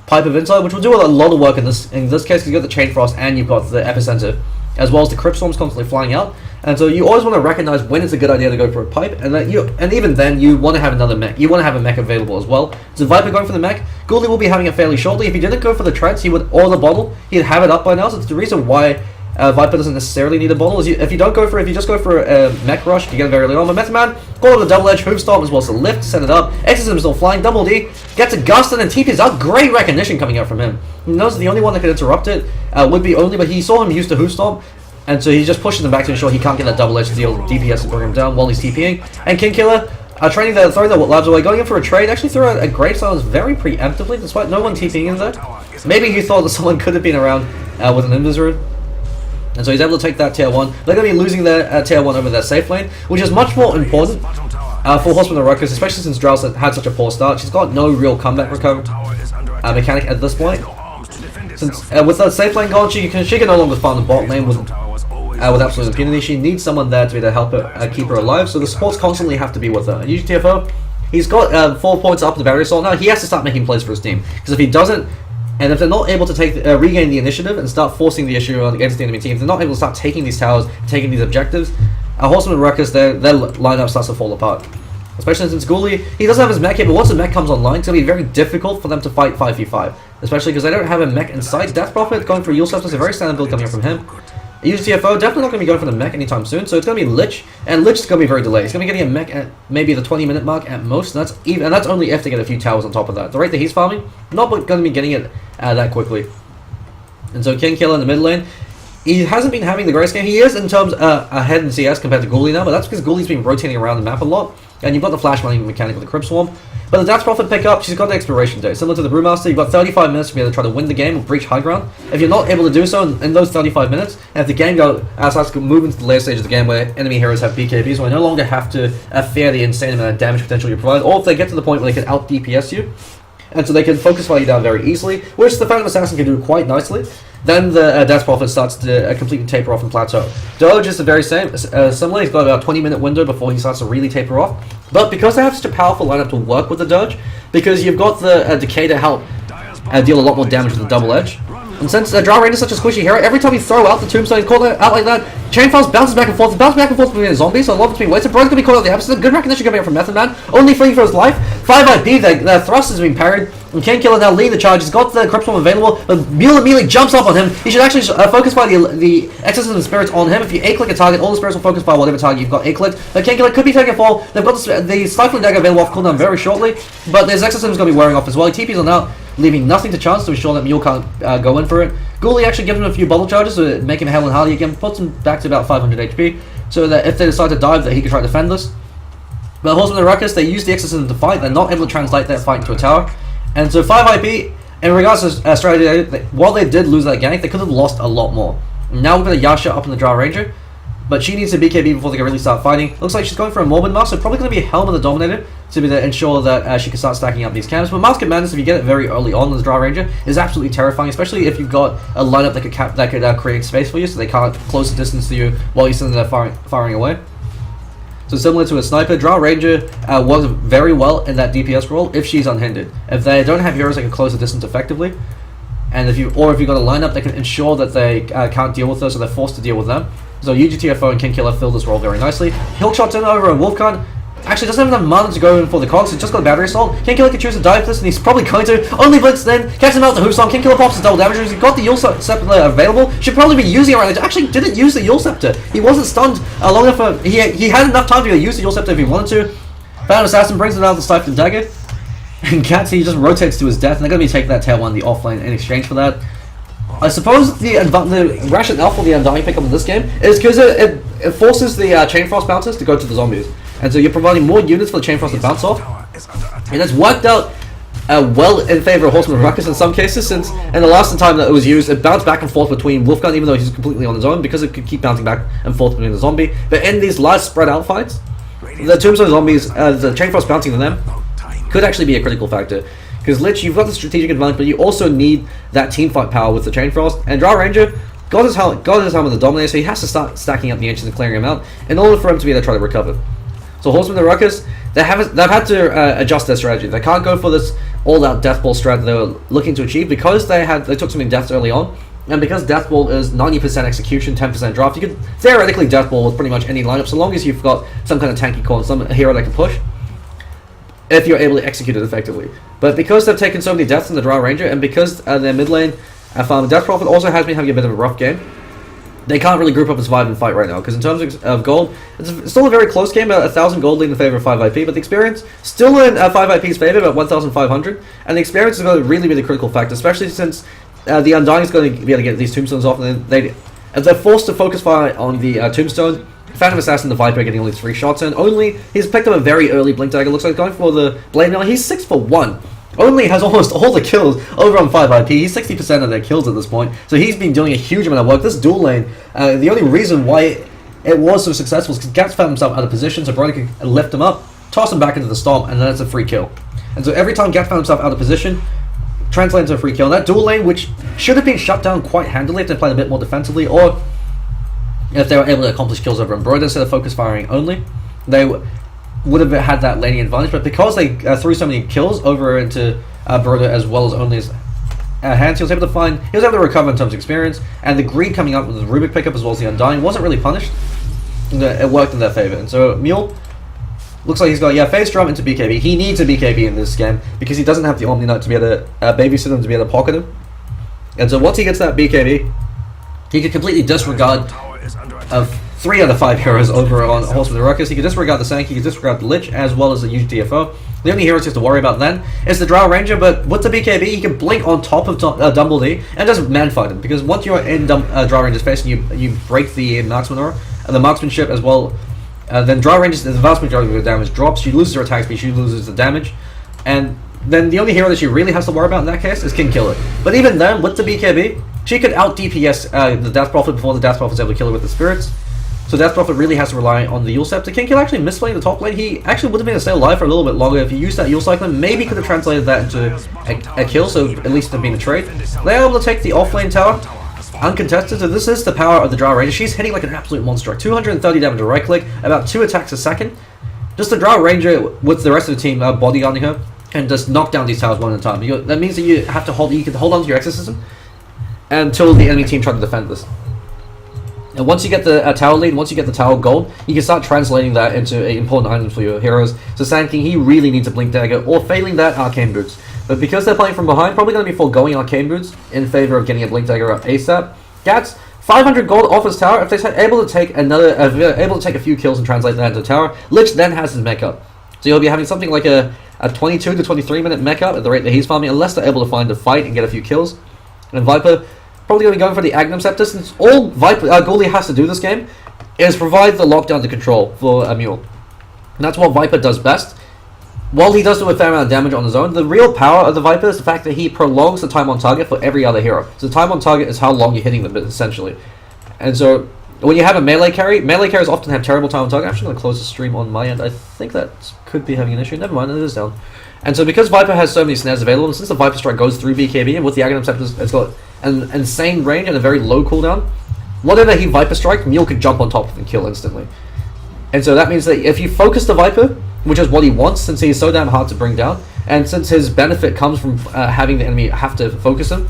Pipe of Insight, which will do a lot of work in this case, because you've got the Chain Frost and you've got the Epicenter, as well as the Crypt Storms constantly flying out. And so you always want to recognize when it's a good idea to go for a pipe, and even then you want to have another mech. You want to have a mech available as well. So Viper going for the mech. Ghoulie will be having it fairly shortly. If he didn't go for the treads, or the bottle, he'd have it up by now. So it's the reason why Viper doesn't necessarily need a bottle. If you just go for a mech rush, you get it very early on. But Method Man, go over the double edge, hoof stomp as well as the lift, set it up. Exorcism still flying, Double D gets a gust and then TP's out. Great recognition coming out from him. He knows the only one that could interrupt it would be Only, but he saw him use the hoof stomp, and so he just pushes them back to ensure he can't get that double edge to deal with DPS and bring him down while he's TPing. And King Killer throwing the labs away, going in for a trade, actually threw out a great silence very preemptively, despite no one TPing in there. Maybe he thought that someone could have been around with an Invis Rune. And so he's able to take that tier 1. They're going to be losing their tier 1 over their safe lane, which is much more important for Horsemen and Ruckus, especially since Drow's had such a poor start. She's got no real comeback recovery mechanic at this point. Since with that safe lane gone, she can no longer farm the bot lane with absolute impunity. She needs someone there to be able to help her keep her alive, so the supports constantly have to be with her. And UGTFO, he's got 4 points up the barrier soul now. He has to start making plays for his team, because if he doesn't, and if they're not able to regain the initiative and start forcing the issue against the enemy team, if they're not able to start taking these towers, taking these objectives, Horsemen and Ruckus, their lineup starts to fall apart. Especially since Ghoulie, he doesn't have his mech yet, but once the mech comes online, it's going to be very difficult for them to fight 5v5. Especially because they don't have a mech in sight. Death Prophet going for Yule Scepter is a very standard build coming up from him. UGTFO definitely not going to be going for the mech anytime soon, so it's going to be Lich, and Lich is going to be very delayed. He's going to be getting a mech at maybe the 20-minute mark at most, and that's only if they get a few towers on top of that. The rate that he's farming, not going to be getting it that quickly. And so King Killer in the mid lane, he hasn't been having the greatest game. He is in terms ahead in CS compared to Ghoulie now, but that's because Ghoulie's been rotating around the map a lot, and you've got the flash mining mechanic with the Crypt Swarm. But the Death Prophet pickup, she's got the Exploration Day. Similar to the Brewmaster, you've got 35 minutes to be able to try to win the game or breach high ground. If you're not able to do so in those 35 minutes, and if the game starts to move into the later stage of the game where enemy heroes have BKBs, where they no longer have to fear the insane amount of damage potential you provide, or if they get to the point where they can out DPS you, and so they can focus fire you down very easily, which the Phantom Assassin can do quite nicely, then the Death Prophet starts to completely taper off and plateau. Doge is the very same, similar. He's got about a 20-minute window before he starts to really taper off. But because they have such a powerful lineup to work with the Doge, because you've got the Decay to help deal a lot more damage with the double edge, and since Drow Ranger is such a squishy hero, every time you throw out the Tombstone, you call it out like that, Chain Frost bounces back and forth between a zombie, so a lot between ways. So Bro's going to be caught out the episode. Good recognition coming up from Method Man, only fleeing for his life. 5 IP, the thrust has been parried, and King Killer now leading the charge. He's got the Crypt Swarm available, but Mule immediately jumps up on him. He should actually focus by the Exorcism Spirits on him. If you A-click a target, all the spirits will focus by whatever target you've got A-clicked. But King Killer could be taking a fall. They've got the Stifling Dagger available off cooldown very shortly, but his Exorcism is going to be wearing off as well. He TPs on out, leaving nothing to chance to ensure that Mule can't go in for it. Ghoulie actually gives him a few bubble charges to make him Hell and Hardy again, puts him back to about 500 HP, so that if they decide to dive, that he can try to defend this. But Horsemen and Ruckus, they use the Exorcism to fight. They're not able to translate that fight into a tower. And so 5 IP, in regards to strategy, while they did lose that gank, they could have lost a lot more. Now we've got a Yasha up in the Drow Ranger, but she needs a BKB before they can really start fighting. Looks like she's going for a Morbid Mask, so probably going to be a Helm of the Dominator to be to ensure that she can start stacking up these cannons. But Mask of Madness, if you get it very early on as Drow Ranger, is absolutely terrifying, especially if you've got a lineup that could create space for you, so they can't close the distance to you while you're sitting there firing away. So similar to a sniper, Drow Ranger works very well in that DPS role if she's unhindered. If they don't have heroes that can close the distance effectively, and if you've got a lineup that can ensure that they can't deal with those, so they're forced to deal with them. So UGTFO and King Killer fill this role very nicely. He'll shot in over a Wolfgun. Actually, doesn't have enough mana to go in for the cogs. He's just got a battery assault. King Killer can choose to dive this, and he's probably going to. Only Blitz then. Catches him out the Hoof Song. King Killer pops his double damage. He's got the Yule Scepter available. Should probably be using it right now. Actually, didn't use the Yule Scepter. He wasn't stunned long enough for. He had enough time to use the Yule Scepter if he wanted to. Phantom Assassin brings it out of the Stifling Dagger. And Cats, he just rotates to his death, and they're going to be taking that tail one in the offlane in exchange for that. I suppose the rationale for the Undying pickup in this game is because it forces the Chain Frost bouncers to go to the zombies. And so you're providing more units for the Chain Frost to bounce off. And it's worked out well in favor of Horsemen and Ruckus in some cases, since in the last time that it was used, it bounced back and forth between Wolfgun, even though he's completely on his own, because it could keep bouncing back and forth between the zombie. But in these large spread out fights, the Tombstone zombies, the Chain Frost bouncing on them, could actually be a critical factor. Because Lich, you've got the strategic advantage, but you also need that team fight power with the Chain Frost. And Drow Ranger got his helmet with the Dominator, so he has to start stacking up the Ancients and clearing him out in order for him to be able to try to recover. So Horsemen and Ruckus, they've had to adjust their strategy. They can't go for this all-out Death Ball strat they were looking to achieve, because they took so many deaths early on, and because Death Ball is 90% execution, 10% draft. You could theoretically Death Ball with pretty much any lineup, so long as you've got some kind of tanky core and some hero that can push, if you're able to execute it effectively. But because they've taken so many deaths in the Drow Ranger, and because their mid lane farm Death Prophet also has been having a bit of a rough game, they can't really group up and survive and fight right now. Because in terms of gold, it's still a very close game, about 1,000 gold lead in favor of 5 IP, but the experience still in 5 IP's favor, about 1,500, and the experience is going to really be the critical factor, especially since the Undying is going to be able to get these tombstones off, and then they're forced to focus fire on the tombstone. Phantom Assassin, the Viper, getting only 3 shots in. He's picked up a very early Blink Dagger. Looks like going for the Blade Mail. He's 6 for 1. Only has almost all the kills over on 5 IP. He's 60% of their kills at this point. So he's been doing a huge amount of work. This dual lane, the only reason why it was so successful is because Gats found himself out of position, so Brody could lift him up, toss him back into the Stomp, and then it's a free kill. And so every time Gats found himself out of position, translates into a free kill. And that dual lane, which should have been shut down quite handily if they played a bit more defensively, or if they were able to accomplish kills over on Broder instead of focus firing only, they would have had that laning advantage. But because they threw so many kills over into Broder as well as only his hands, he was able to recover in terms of experience, and the greed coming up with the Rubick pickup as well as the Undying wasn't really punished. It worked in their favor. And so Mule looks like he's got phase drum into BKB. He needs a BKB in this game because he doesn't have the Omni Knight to be able to babysit him, to be able to pocket him. And so once he gets that BKB, he could completely disregard of 3 out of 5 heroes over on Horsemen and Ruckus. He could disregard the Sank, he could disregard the Lich, as well as the UGTFO. The only heroes he has to worry about then is the Drow Ranger, but with the BKB, he can blink on top of Dumbledy and just man-fight him, because once you're in Drow Ranger's face and you break the marksman aura, and the marksmanship as well, then Drow Ranger's, the vast majority of the damage drops, she loses her attack speed, she loses the damage, and then the only hero that she really has to worry about in that case is King Killer. But even then, with the BKB, she could out-DPS the Death Prophet before the Death Prophet's able to kill her with the spirits. So Death Prophet really has to rely on the Yule Scepter. King Killer actually misplaying the top lane. He actually would have been able to stay alive for a little bit longer if he used that Yule Cyclone. Maybe could have translated that into a kill, so at least it'd been a trade. They're able to take the offlane tower uncontested, so this is the power of the Drow Ranger. She's hitting like an absolute monster. 230 damage to right click, about 2 attacks a second. Just the Drow Ranger with the rest of the team bodyguarding her and just knock down these towers one at a time. That means that you have to you can hold on to your exorcism until the enemy team try to defend this. And once you get the tower lead, once you get the tower gold, you can start translating that into important items for your heroes. So Sand King, he really needs a Blink Dagger, or failing that, Arcane Boots. But because they're playing from behind, probably going to be foregoing Arcane Boots in favor of getting a Blink Dagger up ASAP. Gats, 500 gold off his tower. If they're able to take a few kills and translate that into tower, Lich then has his mech up. So you'll be having something like a 22 to 23 minute mech up at the rate that he's farming, unless they're able to find a fight and get a few kills. And Viper, probably going to be going for the Agnum Scepter, since all Goldie has to do this game is provide the lockdown to control for a Mule. And that's what Viper does best. While he does do a fair amount of damage on his own, the real power of the Viper is the fact that he prolongs the time on target for every other hero. So the time on target is how long you're hitting them, essentially. And so when you have a melee carries often have terrible time on target. I'm just going to close the stream on my end. I think that could be having an issue. Never mind, it is down. And so because Viper has so many snares available, and since the Viper Strike goes through BKB, and with the Agnum Scepter, it's got an insane range and a very low cooldown, whatever he Viper Strike, Mule could jump on top of and kill instantly. And so that means that if you focus the Viper, which is what he wants, since he's so damn hard to bring down, and since his benefit comes from having the enemy have to focus him,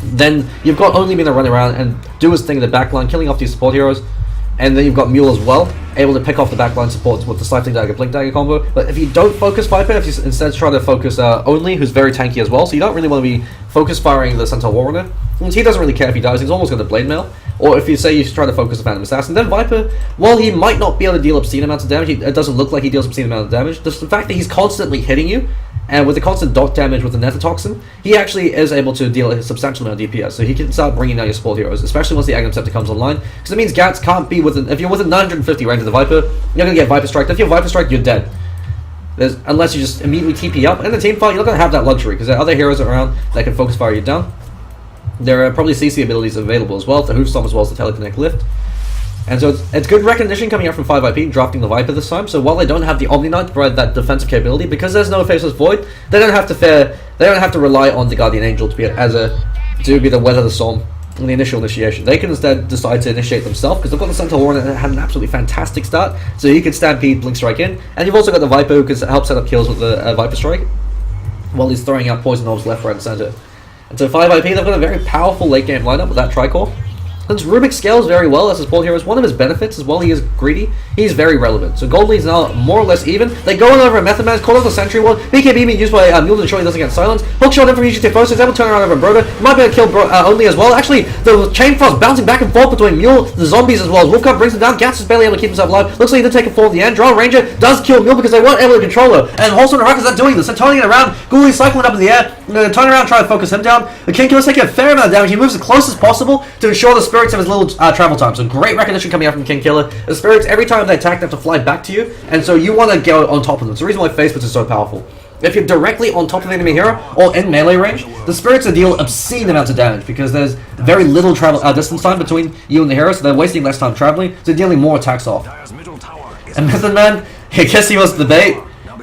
then you've got only been to run around and do his thing in the backline, killing off these support heroes. And then you've got Mule as well, able to pick off the backline supports with the Stifling Dagger, Blink Dagger combo. But if you don't focus Viper, if you instead try to focus Only, who's very tanky as well, so you don't really want to be focus firing the Centaur Warrunner. He doesn't really care if he dies, he's almost going to Blade Mail. Or if you say you try to focus the Phantom Assassin, then Viper, while he might not be able to deal obscene amounts of damage, it doesn't look like he deals obscene amounts of damage, the fact that he's constantly hitting you, and with the constant dot damage with the Nether Toxin, he actually is able to deal a substantial amount of DPS, so he can start bringing down your support heroes, especially once the Aghanim Scepter comes online, because it means Gats can't be within, if you're within 950 range of the Viper, you're going to get Viper Strike. If you're Viper Strike, you're dead. Unless you just immediately TP up, and in the team fight, you're not going to have that luxury, because there are other heroes around that can focus fire you down. There are probably CC abilities available as well, the Hoof Stomp as well as the Teleconnect Lift. And so it's good recognition coming out from 5IP, drafting the Viper this time. So while they don't have the Omni Knight to provide that defensive capability, because there's no Faceless Void, they don't have to rely on the Guardian Angel to be the weather the storm in the initial initiation. They can instead decide to initiate themselves, because they've got the Centaur Warrunner that had an absolutely fantastic start. So he can Stampede, Blink Strike in, and you've also got the Viper who can help set up kills with the Viper Strike, while he's throwing out poison orbs left, right, and center. And so 5IP, they've got a very powerful late game lineup with that Tricore. Since Rubick scales very well as a support hero, is one of his benefits as well. He is greedy. He's very relevant. So Gold Lead's now more or less even. They go in over a Method Man, call out the Sentry Ward. BKB being used by Mule to ensure he doesn't get silenced. Hookshot in from UGTFO, so he's able to turn around over Broder. He might be able to kill Only as well. Actually, the Chain Frost bouncing back and forth between Mule, the zombies as well. As Wolfcut brings him down. Gats is barely able to keep himself alive. Looks like he did take a fall at the end. Drow Ranger does kill Mule because they weren't able to control her. And Horsemen and Ruckus are doing this. They're turning it around. Ghoulie cycling up in the air. They're turning around, trying to focus him down. The King Killer's taking a fair amount of damage. He moves as close as possible to ensure the spirits of his little travel time. So great recognition coming out from King Killer. The spirits, every time they attack, they have to fly back to you, and so you want to go on top of them. It's the reason why Faceless is so powerful. If you're directly on top of the enemy hero, or in melee range, the spirits deal obscene amounts of damage, because there's very little travel distance time between you and the hero, so they're wasting less time traveling, so they're dealing more attacks off. And Method Man, I guess he was the bait.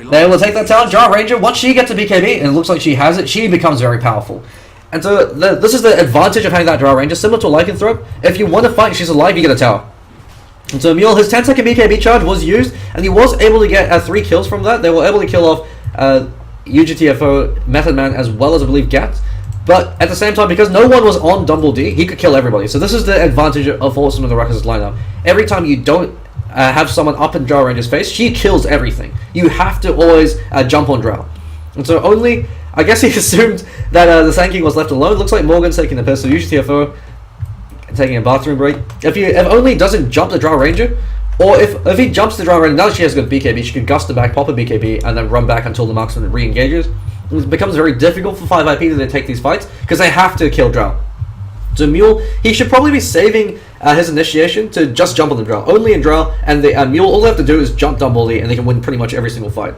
They're able to take that tower. Drow Ranger, once she gets to BKB, and it looks like she has it, she becomes very powerful. And so this is the advantage of having that Drow Ranger, similar to a Lycanthrope. If you want to fight, she's alive, you get a tower. And so Mule, his 10-second BKB charge was used, and he was able to get 3 kills from that. They were able to kill off UGTFO, Method Man, as well as, I believe, Gats. But at the same time, because no one was on Dumble D, he could kill everybody. So this is the advantage of Horsemen of the Ruckus' lineup. Every time you don't have someone up in Drow Ranger's face, she kills everything. You have to always jump on Drow. And so Only, I guess he assumed that the Sand King was left alone. Looks like Morgan's taking the piss, so UGTFO taking a bathroom break. If Only doesn't jump the Drow Ranger, or if he jumps the Drow Ranger, now that she has a good BKB, she can gust it back, pop a BKB, and then run back until the marksman re-engages. It becomes very difficult for 5IP to take these fights, because they have to kill Drow. So Mule, he should probably be saving his initiation to just jump on the Drow. Only in Drow, and the Mule, all they have to do is jump Dumble D, and they can win pretty much every single fight.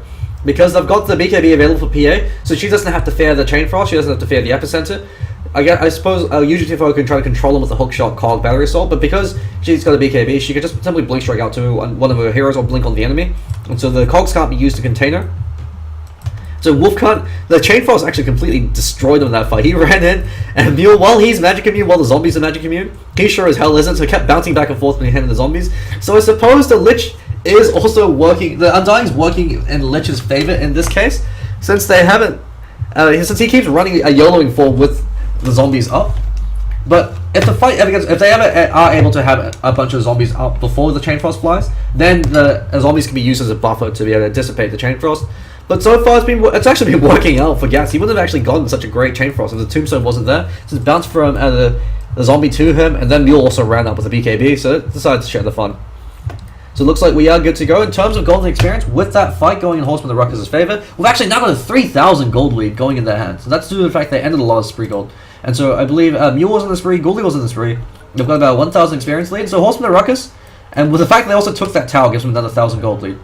Because they've got the BKB available for PA, so she doesn't have to fear the Chain Frost, she doesn't have to fear the Epicenter. I suppose UGTFO can try to control him with the Hookshot, Cog, Battery Assault, but because she's got a BKB, she can just simply Blink Strike out to one of her heroes or Blink on the enemy, and so the Cogs can't be used to contain her. So Wolfcut, the Chain Frost actually completely destroyed him in that fight. He ran in, and Mule, while he's magic immune, while the zombies are magic immune, he sure as hell isn't, so he kept bouncing back and forth between him and the zombies. So I suppose the Lich is also working, the Undying's working in Lich's favor in this case, since they haven't, since he keeps running a YOLOing forward with the zombies up. But if the fight ever gets, if they ever are able to have a bunch of zombies up before the Chain Frost flies, then the zombies can be used as a buffer to be able to dissipate the Chain Frost. But so far it's actually been working out for Gats. He wouldn't have actually gotten such a great Chain Frost if the Tombstone wasn't there. So it bounced from the zombie to him, and then Mule also ran up with a BKB, so it decided to share the fun. So it looks like we are good to go in terms of golden experience. With that fight going in Horsemen of the Ruckus' favor, we've actually now got a 3,000 gold lead going in their hands. So that's due to the fact they ended a lot of spree gold. And so I believe Mule was in the spree, Ghoulie was in the spree. They've got about 1,000 experience lead. So Horsemen of the Ruckus, and with the fact they also took that tower, gives them another 1,000 gold lead.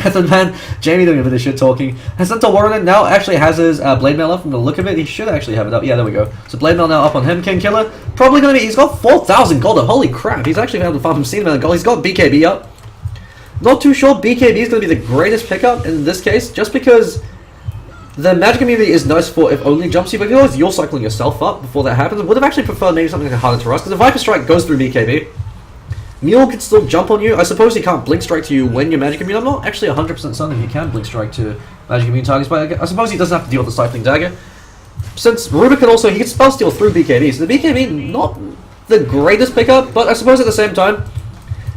Method Man, Jamie doing a bit of shit talking. And Centaur Warrunner now actually has his Blade Mail up from the look of it. He should actually have it up. Yeah, there we go. So Blade Mail now up on him. King Killer, probably going to be, he's got 4,000 gold up. Holy crap, he's actually been able to farm some Steam amount of gold. He's got BKB up. Not too sure BKB is going to be the greatest pickup in this case, just because the magic immunity is nice for if only jumps you, but if you're cycling yourself up before that happens, I would have actually preferred maybe something like a harder to rust, because the Viper Strike goes through BKB. Mule can still jump on you. I suppose he can't Blink Strike to you when you're magic immune. I'm not actually 100% certain if he can Blink Strike to magic immune targets, but I suppose he doesn't have to deal with the Stifling Dagger. since Rubick can also, he can spell steal through BKB, so the BKB, not the greatest pickup, but I suppose at the same time,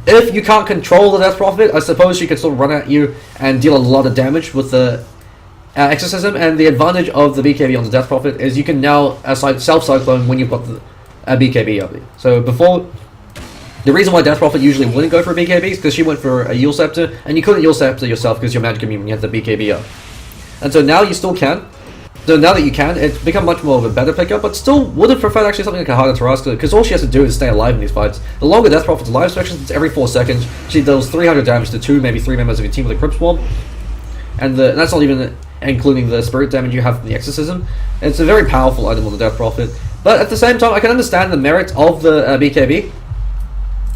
if you can't control the Death Prophet, I suppose she can still run at you and deal a lot of damage with the Exorcism, and the advantage of the BKB on the Death Prophet is you can now self-cyclone when you've got the BKB up. So before, the reason why Death Prophet usually wouldn't go for a BKB is because she went for a Yule Scepter, and you couldn't Yule Scepter yourself because your magic immune when you have the BKB up. And so now you still can. So now that you can, it's become much more of a better pickup, but still would have preferred actually something like a harder Tarrasque, because all she has to do is stay alive in these fights. The longer Death Prophet's alive, especially since every 4 seconds, she deals 300 damage to 2, maybe 3 members of your team with a Crypt Swarm. And that's not even including the spirit damage you have from the Exorcism. It's a very powerful item on the Death Prophet. But at the same time, I can understand the merit of the BKB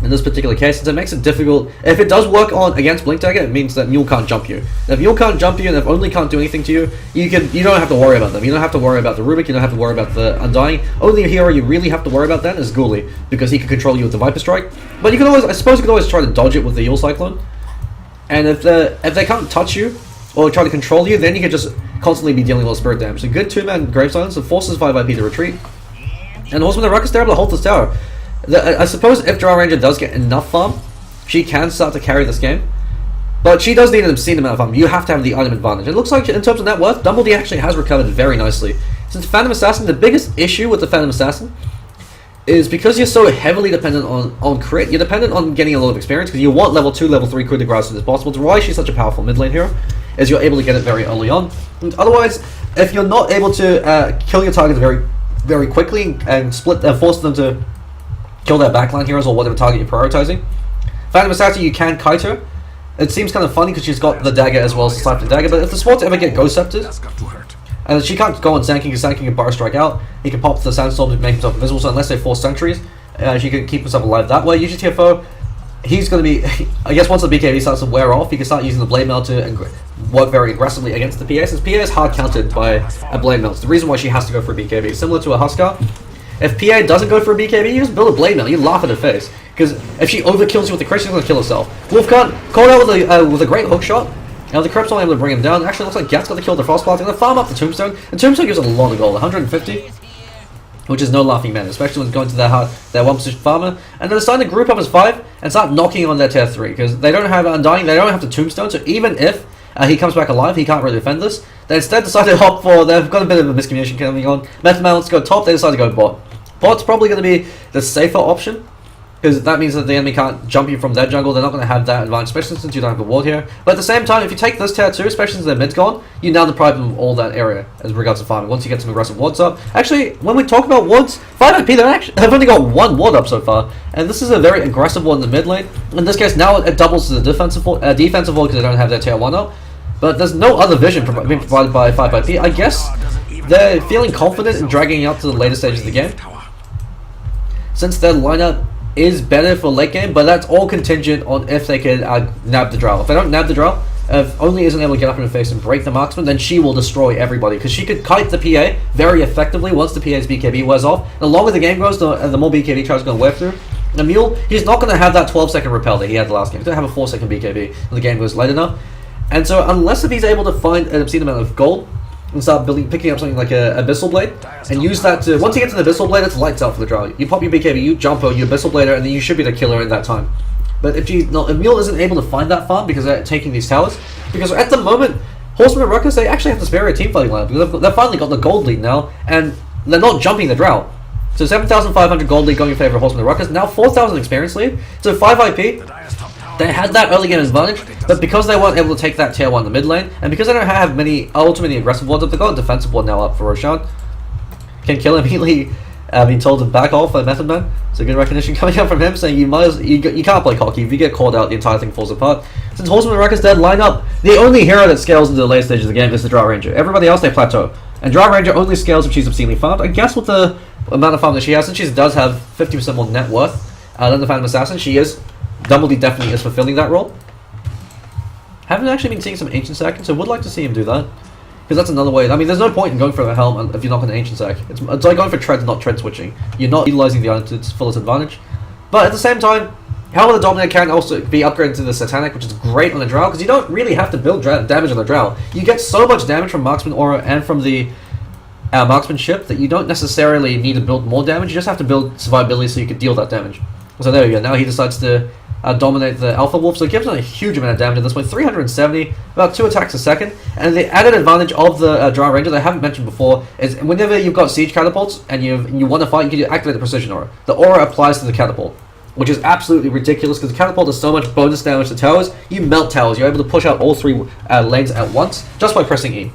in this particular case, since it makes it difficult. If it does work on against Blink Dagger, it means that Mule can't jump you. If Mule can't jump you, and if Only can't do anything to you, you don't have to worry about them. You don't have to worry about the Rubick, you don't have to worry about the Undying. Only hero you really have to worry about then is Ghoulie, because he can control you with the Viper Strike. But you can always, I suppose you can always try to dodge it with the Yule Cyclone. And if they can't touch you, or try to control you, then you can just constantly be dealing with spirit damage. A good 2-man Grave Silence, it forces 5 IP to retreat. And Horsemen and Ruckus, they're able to hold this tower. I suppose if Drow Ranger does get enough farm, she can start to carry this game. But she does need an obscene amount of farm. You have to have the item advantage. It looks like in terms of net worth, Dumblebee actually has recovered very nicely. Since Phantom Assassin, the biggest issue with the Phantom Assassin is because you're so heavily dependent on crit, you're dependent on getting a lot of experience, because you want level 2, level 3 crit to grow as soon as possible. It's why she's such a powerful mid lane hero, is you're able to get it very early on. And otherwise, if you're not able to kill your targets very, very quickly and force them to kill their backline heroes or whatever target you're prioritizing, Phantom Assassin, you can kite her. It seems kind of funny because she's got the dagger as well as the slap the dagger, but if the Swords ever get Ghost Scepters, and she can't go on Sand King, because Sand King can bar strike out, he can pop the Sandstorm to make himself invisible, so unless they force sentries, she can keep himself alive that way. UGTFO, he's going to be, I guess once the BKB starts to wear off, he can start using the Blade Mail to work very aggressively against the PA, since PA is hard countered by a Blade Mail. It's the reason why she has to go for a BKB. Similar to a Huskar, if PA doesn't go for a BKB, you just build a Blade Mail, you laugh at her face. Because if she overkills you with the crit, she's going to kill herself. Wolfguard called out with a great hook shot. Now the Crypt's only able to bring him down. Actually, looks like Gat's got to kill the Frostblast. They're going to farm up the Tombstone. And Tombstone gives a lot of gold, 150. Which is no laughing matter, especially when going to their one position farmer. And they're starting to group up as 5 and start knocking on their tier 3. Because they don't have Undying, they don't have the Tombstone. So even if he comes back alive, he can't really defend this. They instead decide to hop for, they've got a bit of a miscommunication coming on. Method Man wants to go top, they decide to go bot. Bot's probably going to be the safer option, because that means that the enemy can't jump you from their jungle. They're not going to have that advantage, especially since you don't have a ward here. But at the same time, if you take this tier 2, especially since their mid's gone, you now deprive them of all that area as regards to farming, once you get some aggressive wards up. Actually, when we talk about wards, 5IP, they've only got 1 ward up so far, and this is a very aggressive one in the mid lane. In this case, now it doubles to the defensive ward because they don't have their tier 1 up. But there's no other vision being provided by 5IP. I guess they're feeling confident in dragging out to the later stages of the game, since their lineup is better for late game, but that's all contingent on if they can nab the Drow. If they don't nab the Drow, if Only isn't able to get up in her face and break the marksman, then she will destroy everybody, because she could kite the PA very effectively once the PA's BKB wears off. The longer the game goes, the more BKB Char's going to wear through. The Mule, he's not going to have that 12-second repel that he had the last game. He's going to have a 4-second BKB when the game goes late enough. And so unless if he's able to find an obscene amount of gold and start picking up something like a Abyssal Blade, and use that to, once you get to the Abyssal Blade, it's lights out for the Drow. You pop your BKB, you jump her, you Abyssal Blader, and then you should be the killer in that time. But if Mule isn't able to find that farm because they're taking these towers, because at the moment, Horsemen and Ruckus, they actually have this very team fighting lineup, because they've finally got the gold lead now, and they're not jumping the Drow. So 7,500 gold lead going in favor of Horsemen and Ruckus, now 4,000 experience lead, so 5 IP. They had that early game advantage, but because they weren't able to take that tier 1 in the mid lane, and because they don't have many ultimately aggressive wards up, they've got a defensive ward now up for Roshan. Can kill immediately, being told to back off by Method Man. So good recognition coming up from him, saying you can't play cocky. If you get called out, the entire thing falls apart. Since Horsemen and Ruckus dead line up, the only hero that scales into the late stages of the game is the Drow Ranger. Everybody else, they plateau. And Drow Ranger only scales if she's obscenely farmed. I guess with the amount of farm that she has, since she does have 50% more net worth than the Phantom Assassin, she is, Dumblebee definitely is fulfilling that role. Haven't actually been seeing some Ancient Sack, so would like to see him do that. Because that's another way. I mean, there's no point in going for a Helm if you're not going to Ancient Sack. It's like going for Treads, not Tread switching. You're not utilizing the item to its fullest advantage. But at the same time, Helm of the Dominator can also be upgraded to the Satanic, which is great on the Drow, because you don't really have to build damage on the Drow. You get so much damage from Marksman Aura and from the marksmanship that you don't necessarily need to build more damage, you just have to build survivability so you can deal that damage. So there we go, now he decides to dominate the Alpha Wolf, so it gives him a huge amount of damage at this point, 370, about 2 attacks a second, and the added advantage of the Drow Ranger that I haven't mentioned before is whenever you've got siege catapults and you want to fight, you can activate the precision aura. The aura applies to the catapult, which is absolutely ridiculous because the catapult does so much bonus damage to towers. You melt towers, you're able to push out all 3 lanes at once just by pressing E.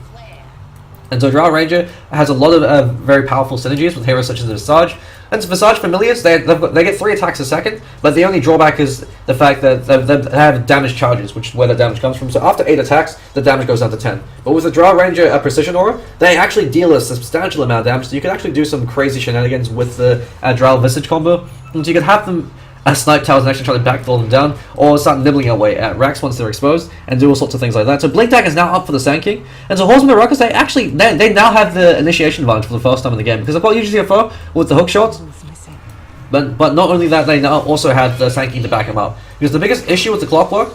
And so Drow Ranger has a lot of very powerful synergies with heroes such as the Visage. And Visage Familiars, they get 3 attacks a second, but the only drawback is the fact that they have damage charges, which is where the damage comes from. So after 8 attacks, the damage goes down to 10. But with the Drow Ranger Precision Aura, they actually deal a substantial amount of damage, so you can actually do some crazy shenanigans with the Drow Visage combo. And so you can have them snipe towers and actually try to backfill them down, or start nibbling away at racks once they're exposed, and do all sorts of things like that. So Blink Dagger is now up for the Sand King, and so Horsemen and Ruckus, they now have the initiation advantage for the first time in the game, because they've got UGTFO with the hook shots, but not only that, they now also have the Sand King to back him up. Because the biggest issue with the Clockwork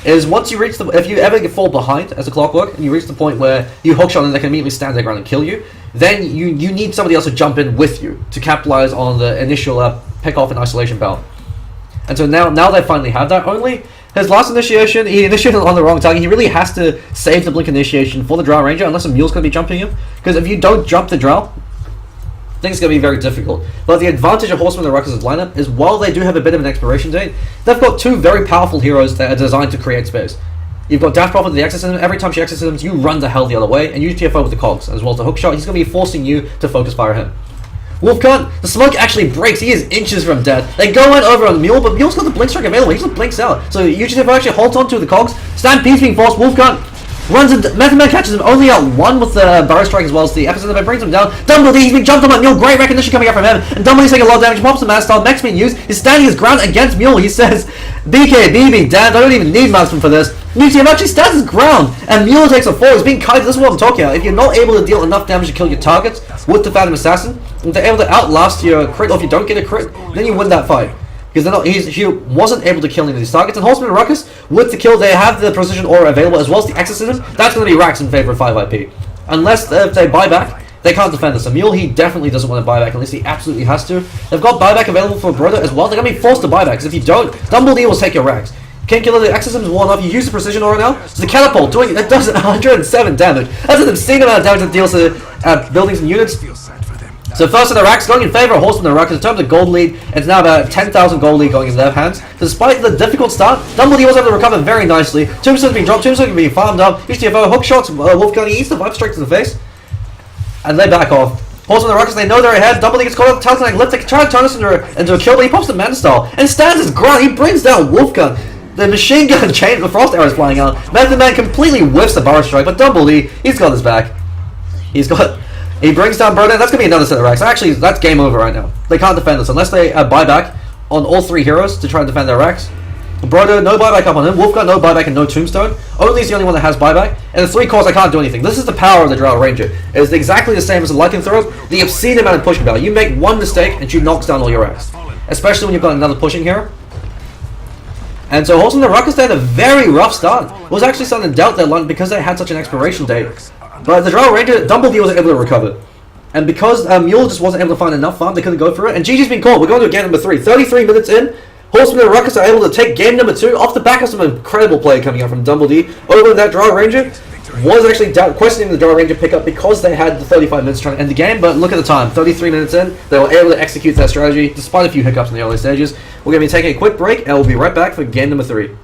is once you reach if you ever fall behind as a Clockwork, and you reach the point where you hookshot and they can immediately stand their ground and kill you, then you need somebody else to jump in with you to capitalize on the initial pick off and isolation bout. And so now they finally have that. Only his last initiation, he initiated on the wrong target. He really has to save the blink initiation for the Drow Ranger, unless a mule's going to be jumping him. Because if you don't jump the Drow, I think it's going to be very difficult. But the advantage of Horsemen and Ruckus' lineup is while they do have a bit of an expiration date, they've got 2 very powerful heroes that are designed to create space. You've got Daft Prophet with the Exorcism. Every time she exorcisms, you run the hell the other way. And UGTFO with the cogs, as well as the hookshot. He's going to be forcing you to focus fire him. Wolfcunt, the smoke actually breaks. He is inches from death. They go in over on the Mule, but Mule's got the blink strike available. He just blinks out. So UGTFO actually holds on to the cogs. Stampede's being forced. Wolfcunt runs into Method Man, catches him only out 1 with the Burrow Strike as well as the Epicenter that brings him down. Dumblebee, he's being jumped on by Mule. Great recognition coming out from him. And Dumblebee's taking a lot of damage. Pops the Mass Style. Mech's being used. He's standing his ground against Mule. He says, BKB, damned. I don't even need Marksman for this. UGTFO actually stands his ground. And Mule takes a fall. He's being kited. This is what I'm talking about. If you're not able to deal enough damage to kill your targets with the Phantom Assassin, if they're able to outlast your crit, or if you don't get a crit, then you win that fight. Because he wasn't able to kill any of these targets. And Horsemen and Ruckus, with the kill, they have the Precision Aura available, as well as the Exorcism. That's going to be racks in favor of 5 IP. Unless if they buy back, they can't defend this. Emil, he definitely doesn't want to buy back, unless he absolutely has to. They've got buyback available for Broder as well. They're going to be forced to buy back, because if you don't, Dumbledore will take your racks. Can't kill the Exorcism is worn off. You use the Precision Aura now. So the Catapult, that does 107 damage. That's an obscene amount of damage that deals to buildings and units. So first in the racks, going in favor of Horsemen and Ruckus. In terms of gold lead, it's now about 10,000 gold lead going in their hands. Despite the difficult start, Dumbledore was able to recover very nicely. Tombstone's being dropped, Tombstone's being farmed up. UGTFO, hook shots, Wolfgang, he eats the vibe strike to the face. And they back off. Horsemen and Ruckus, they know they're ahead. Dumbledore gets caught up, Talismanic Lift, they can try to turn this into a kill, but he pops the Man Style and stands his ground. He brings down Wolfgang. The machine gun chain, the frost arrows flying out. Method Man completely whiffs the Burrow Strike, but Dumbledore, he's got his back. He brings down Broden. That's going to be another set of racks. Actually, that's game over right now. They can't defend this unless they buy back on all 3 heroes to try and defend their racks. Broder, no buyback up on him. Wolfgang, no buyback and no Tombstone. Only is the only one that has buyback. And the 3 cores, I can't do anything. This is the power of the Drow Ranger. It is exactly the same as the Lycanthrope. The obscene amount of pushing power. You make one mistake and she knocks down all your racks. Especially when you've got another pushing hero. And so Horsemen and Ruckus, they had a very rough start. It was actually starting to doubt their luck because they had such an expiration date. But the Drow Ranger, Dumbledore was able to recover. And because Mule just wasn't able to find enough farm, they couldn't go through it. And GG's been caught. We're going to game number 3. 33 minutes in. Horsemen and Ruckus are able to take game number 2 off the back of some incredible play coming out from Dumbledore. Over that Drow Ranger was actually questioning the Drow Ranger pickup because they had the 35 minutes trying to end the game. But look at the time. 33 minutes in. They were able to execute that strategy despite a few hiccups in the early stages. We're going to be taking a quick break and we'll be right back for game number 3.